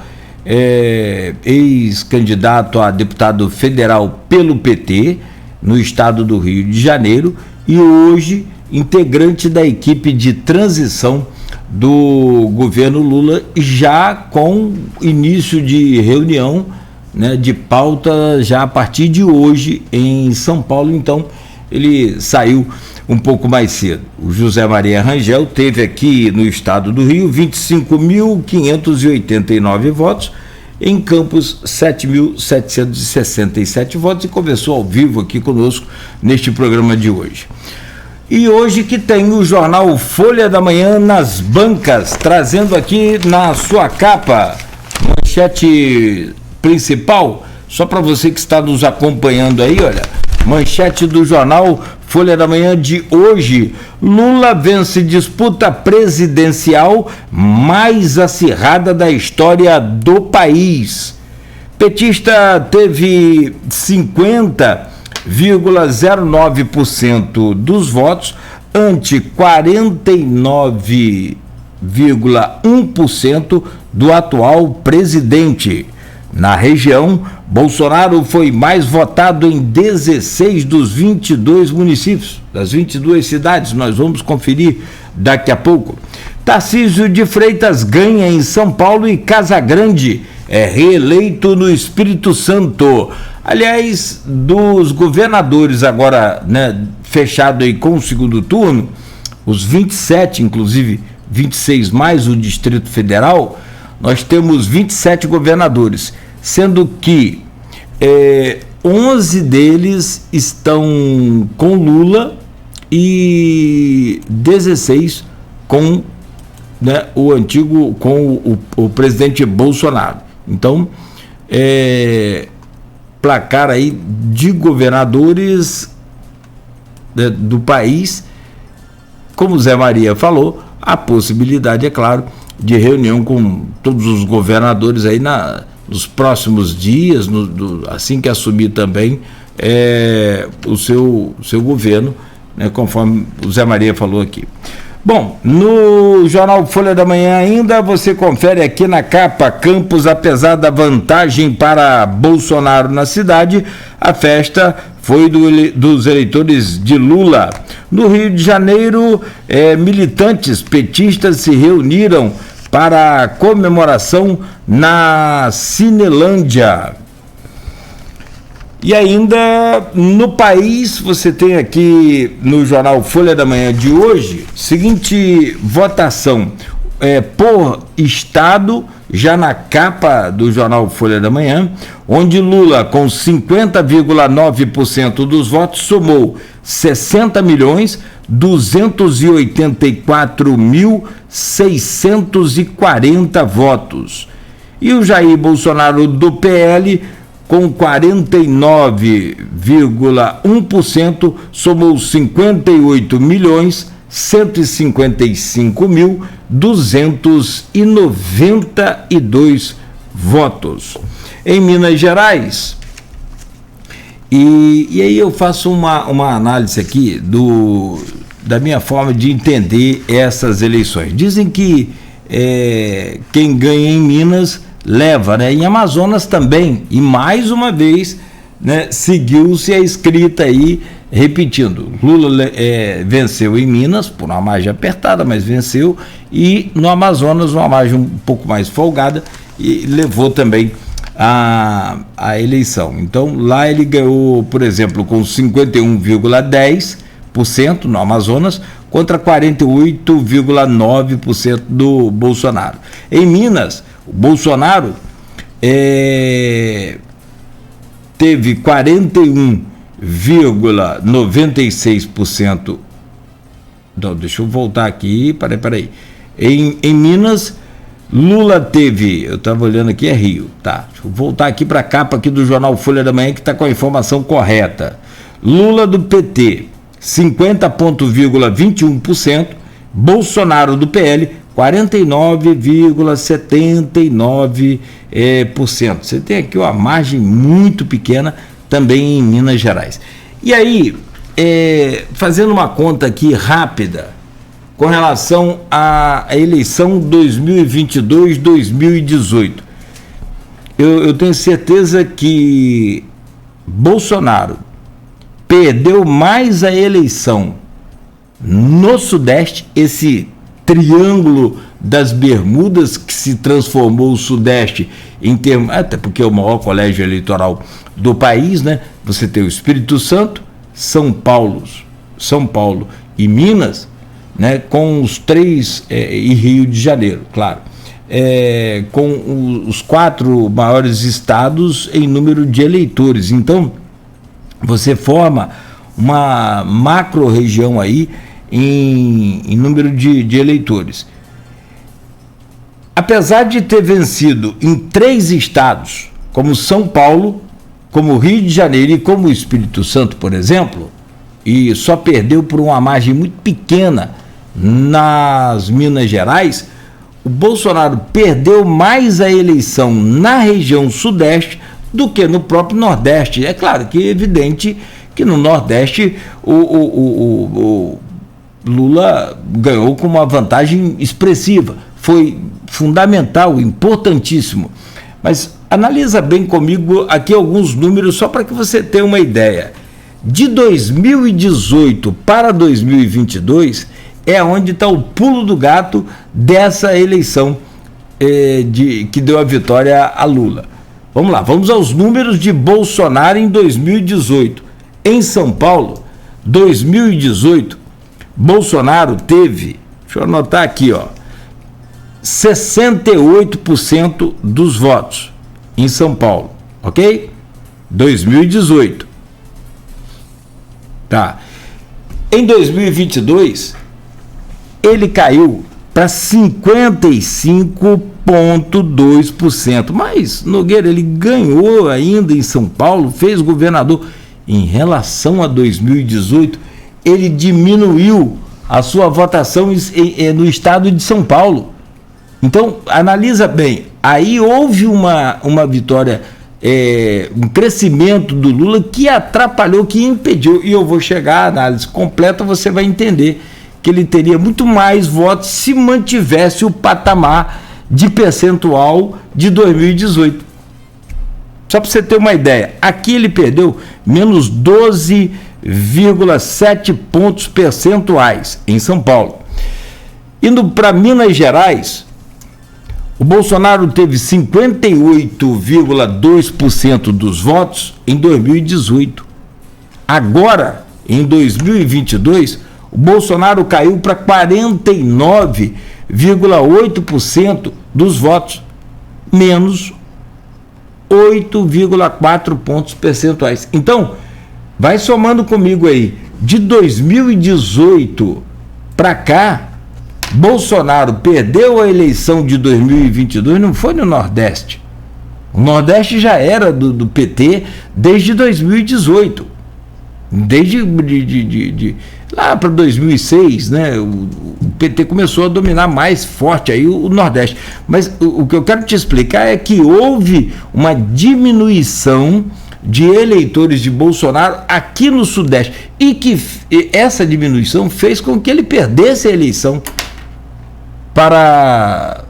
ex-candidato a deputado federal pelo PT, no estado do Rio de Janeiro, e hoje integrante da equipe de transição do governo Lula, já com início de reunião, né, de pauta já a partir de hoje em São Paulo. Então ele saiu um pouco mais cedo. O José Maria Rangel teve aqui no estado do Rio 25.589 votos, em Campos 7.767 votos, e conversou ao vivo aqui conosco neste programa de hoje. E hoje que tem o jornal Folha da Manhã nas bancas, trazendo aqui na sua capa, manchete principal, só para você que está nos acompanhando aí, olha, manchete do jornal Folha da Manhã de hoje: Lula vence disputa presidencial mais acirrada da história do país. Petista teve 50,09% dos votos ante 49,1% do atual presidente. Na região, Bolsonaro foi mais votado em 16 dos 22 municípios, das 22 cidades. Nós vamos conferir daqui a pouco. Tarcísio de Freitas ganha em São Paulo e Casagrande é reeleito no Espírito Santo. Aliás, dos governadores agora, né, fechado aí com o segundo turno, os 27, inclusive 26 mais o Distrito Federal, nós temos 27 governadores, sendo que 11 deles estão com Lula e 16 com, né, o antigo, com o presidente Bolsonaro. Então, placar aí de governadores, né, do país, como o Zé Maria falou, a possibilidade, é claro, de reunião com todos os governadores aí nos próximos dias, assim que assumir também o seu governo, né, conforme o Zé Maria falou aqui. Bom, no jornal Folha da Manhã ainda você confere aqui na capa: Campos, apesar da vantagem para Bolsonaro na cidade, a festa foi dos eleitores de Lula. No Rio de Janeiro, militantes petistas se reuniram para a comemoração na Cinelândia. E ainda no país, você tem aqui no jornal Folha da Manhã de hoje, seguinte votação por estado, já na capa do jornal Folha da Manhã, onde Lula, com 50,9% dos votos, somou 60.284.640 votos. E o Jair Bolsonaro, do PL, com 49,1%, somou 58.155.292 votos. Em Minas Gerais, e aí eu faço uma análise aqui da minha forma de entender essas eleições. Dizem que quem ganha em Minas leva, né? Em Amazonas também, e mais uma vez, né, seguiu-se a escrita aí, repetindo: Lula venceu em Minas por uma margem apertada, mas venceu, e no Amazonas uma margem um pouco mais folgada, e levou também a eleição. Então lá ele ganhou, por exemplo, com 51,10% no Amazonas contra 48,9% do Bolsonaro. Em Minas, o Bolsonaro teve 41,96%. Não, deixa eu voltar aqui, peraí. Em Minas, Lula teve, eu estava olhando aqui, é Rio, tá? Deixa eu voltar aqui para a capa aqui do jornal Folha da Manhã, que está com a informação correta. Lula do PT, 50,21%, Bolsonaro do PL, 49,79%. Você tem aqui uma margem muito pequena também em Minas Gerais. E aí, fazendo uma conta aqui rápida com relação à eleição 2022-2018, eu tenho certeza que Bolsonaro perdeu mais a eleição no Sudeste, esse triângulo das Bermudas que se transformou o Sudeste em termos, até porque é o maior colégio eleitoral do país, né? Você tem o Espírito Santo, São Paulo e Minas, né? Com os três, e Rio de Janeiro, claro, com os 4 maiores estados em número de eleitores. Então você forma uma macro-região aí em número de eleitores. Apesar de ter vencido em 3 estados, como São Paulo, como Rio de Janeiro e como o Espírito Santo, por exemplo, e só perdeu por uma margem muito pequena nas Minas Gerais, o Bolsonaro perdeu mais a eleição na região Sudeste do que no próprio Nordeste. É claro que é evidente que no Nordeste o Lula ganhou com uma vantagem expressiva. Foi fundamental, importantíssimo. Mas analisa bem comigo aqui alguns números só para que você tenha uma ideia. De 2018 para 2022 é onde está o pulo do gato dessa eleição que deu a vitória a Lula. Vamos lá, vamos aos números de Bolsonaro em 2018. Em São Paulo, 2018, Bolsonaro teve, deixa eu anotar aqui, 68% dos votos em São Paulo, ok? 2018. Tá. Em 2022, ele caiu para 55,2%. Mas, Nogueira, ele ganhou ainda em São Paulo, fez governador. Em relação a 2018, ele diminuiu a sua votação no estado de São Paulo. Então, analisa bem, aí houve uma vitória, um crescimento do Lula que atrapalhou, que impediu, e eu vou chegar à análise completa, você vai entender que ele teria muito mais votos se mantivesse o patamar de percentual de 2018. Só para você ter uma ideia, aqui ele perdeu menos 12,7 pontos percentuais em São Paulo. Indo para Minas Gerais, o Bolsonaro teve 58,2% dos votos em 2018. Agora, em 2022, o Bolsonaro caiu para 49,8% dos votos, menos 8,4 pontos percentuais. Então, vai somando comigo aí, de 2018 para cá, Bolsonaro perdeu a eleição de 2022, não foi no Nordeste. O Nordeste já era do PT desde 2018. Desde lá para 2006, né? O PT começou a dominar mais forte aí o Nordeste. Mas o que eu quero te explicar é que houve uma diminuição de eleitores de Bolsonaro aqui no Sudeste e que essa diminuição fez com que ele perdesse a eleição para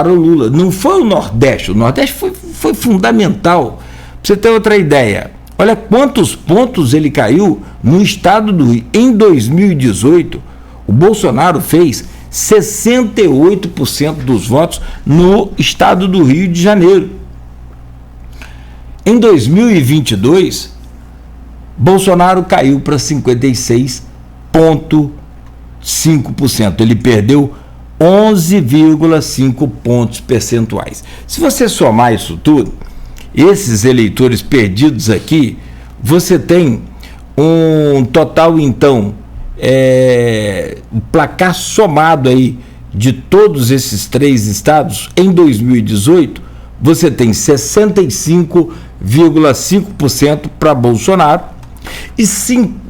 o Lula. Não foi o Nordeste foi fundamental. Para você ter outra ideia, olha quantos pontos ele caiu no estado do Rio. Em 2018, o Bolsonaro fez 68% dos votos no estado do Rio de Janeiro. Em 2022, Bolsonaro caiu para 56,5%. Ele perdeu 11,5 pontos percentuais. Se você somar isso tudo, esses eleitores perdidos aqui, você tem um total, então, um placar somado aí de todos esses três estados, em 2018, você tem 65,5% para Bolsonaro e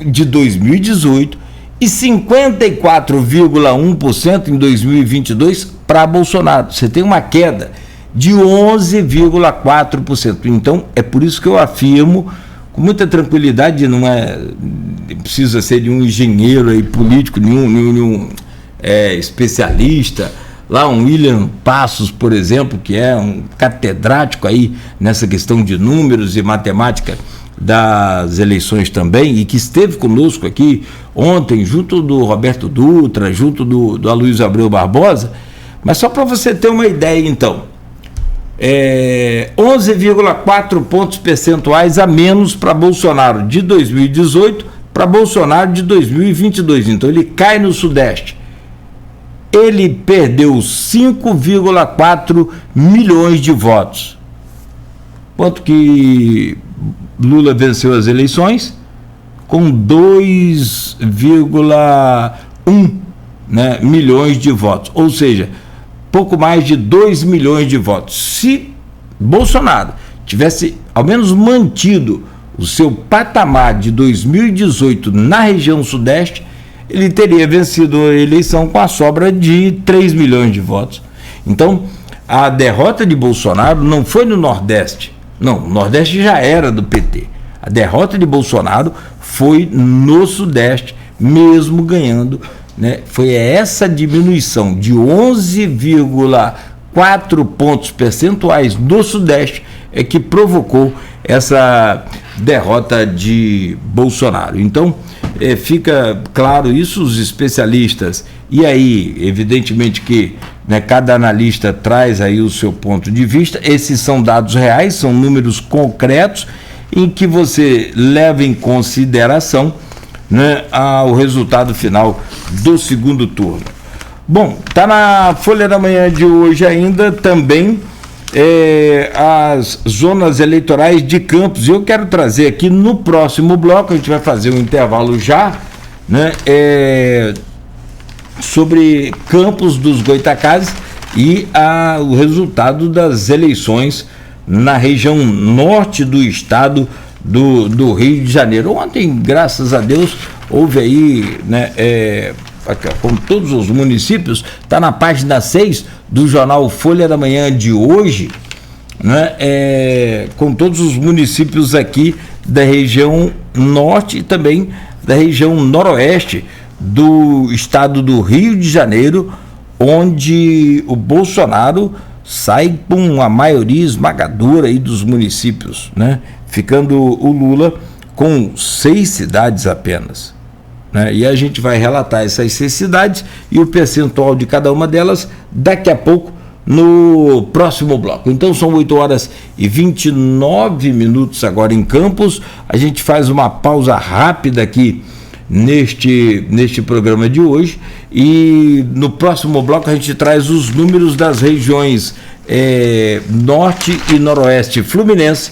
de 2018 e 54,1% em 2022 para Bolsonaro. Você tem uma queda de 11,4%. Então, é por isso que eu afirmo, com muita tranquilidade, não precisa ser de um engenheiro aí, político, nenhum especialista. Lá um William Passos, por exemplo, que é um catedrático aí nessa questão de números e matemática das eleições também, e que esteve conosco aqui ontem, junto do Roberto Dutra, junto do Aloysio Abreu Barbosa. Mas só para você ter uma ideia, então, 11,4 pontos percentuais a menos para Bolsonaro de 2018 para Bolsonaro de 2022. Então ele cai no Sudeste. Ele perdeu 5,4 milhões de votos. Quanto que Lula venceu as eleições? Com 2,1 milhões de votos. Ou seja, pouco mais de 2 milhões de votos. Se Bolsonaro tivesse ao menos mantido o seu patamar de 2018 na região sudeste, ele teria vencido a eleição com a sobra de 3 milhões de votos. Então, a derrota de Bolsonaro não foi no Nordeste. Não, o Nordeste já era do PT. A derrota de Bolsonaro foi no Sudeste, mesmo ganhando, né? Foi essa diminuição de 11,4 pontos percentuais no Sudeste é que provocou essa derrota de Bolsonaro. Então, fica claro isso, os especialistas, e aí, evidentemente que, né, cada analista traz aí o seu ponto de vista. Esses são dados reais, são números concretos em que você leva em consideração, né, o resultado final do segundo turno. Bom, está na Folha da Manhã de hoje ainda também as zonas eleitorais de Campos. Eu quero trazer aqui no próximo bloco, a gente vai fazer um intervalo já, né, sobre Campos dos Goytacazes e o resultado das eleições na região norte do estado do Rio de Janeiro. Ontem, graças a Deus, houve aí, né, como todos os municípios, está na página 6 do jornal Folha da Manhã de hoje, né, com todos os municípios aqui da região norte e também da região noroeste do estado do Rio de Janeiro, onde o Bolsonaro sai com a maioria esmagadora aí dos municípios, né, ficando o Lula com 6 cidades apenas, né? E a gente vai relatar essas 6 cidades e o percentual de cada uma delas daqui a pouco no próximo bloco. Então são 8h29 agora em Campos. A gente faz uma pausa rápida aqui neste programa de hoje e no próximo bloco a gente traz os números das regiões norte e noroeste fluminense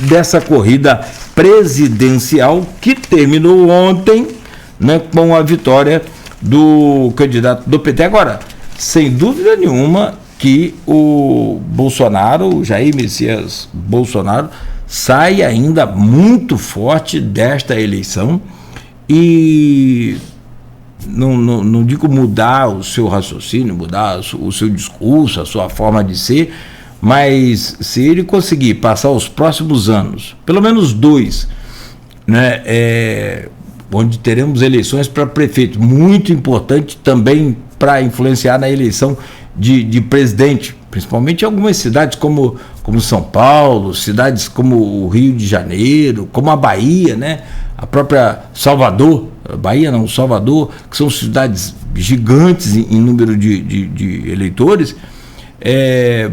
dessa corrida presidencial que terminou ontem, né, com a vitória do candidato do PT. Agora, sem dúvida nenhuma que o Bolsonaro, o Jair Messias Bolsonaro, sai ainda muito forte desta eleição e não digo mudar o seu raciocínio, mudar o seu discurso, a sua forma de ser, mas se ele conseguir passar os próximos anos, pelo menos 2, né, onde teremos eleições para prefeito, muito importante também para influenciar na eleição de presidente, principalmente em algumas cidades como São Paulo, cidades como o Rio de Janeiro, como a Bahia, né? A própria Salvador, Salvador, que são cidades gigantes em número de eleitores,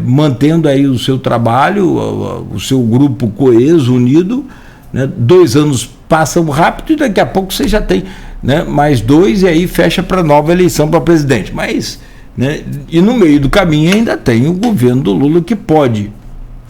mantendo aí o seu trabalho, o seu grupo coeso, unido, né? 2 anos passam rápido e daqui a pouco você já tem, né, mais 2 e aí fecha para nova eleição para presidente. Mas, né, e no meio do caminho ainda tem o governo do Lula que pode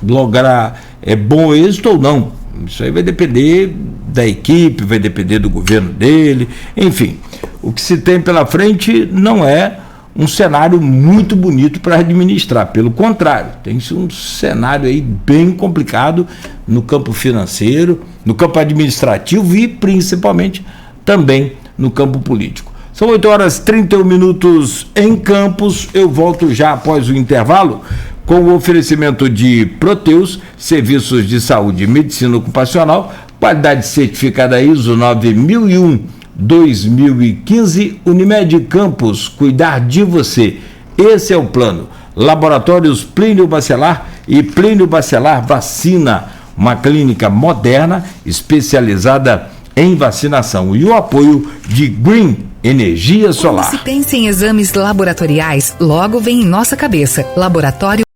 lograr bom êxito ou não. Isso aí vai depender da equipe, vai depender do governo dele, enfim. O que se tem pela frente não é um cenário muito bonito para administrar, pelo contrário, tem-se um cenário aí bem complicado no campo financeiro, no campo administrativo e principalmente também no campo político. São 8h31 em Campos. Eu volto já após o intervalo com o oferecimento de Proteus, serviços de saúde e medicina ocupacional, qualidade certificada ISO 9001-2015, Unimed Campos, cuidar de você. Esse é o plano. Laboratórios Plínio Bacelar e Plínio Bacelar Vacina, uma clínica moderna especializada em vacinação, e o apoio de Green Energia Solar. Quando se pensa em exames laboratoriais, logo vem em nossa cabeça Laboratório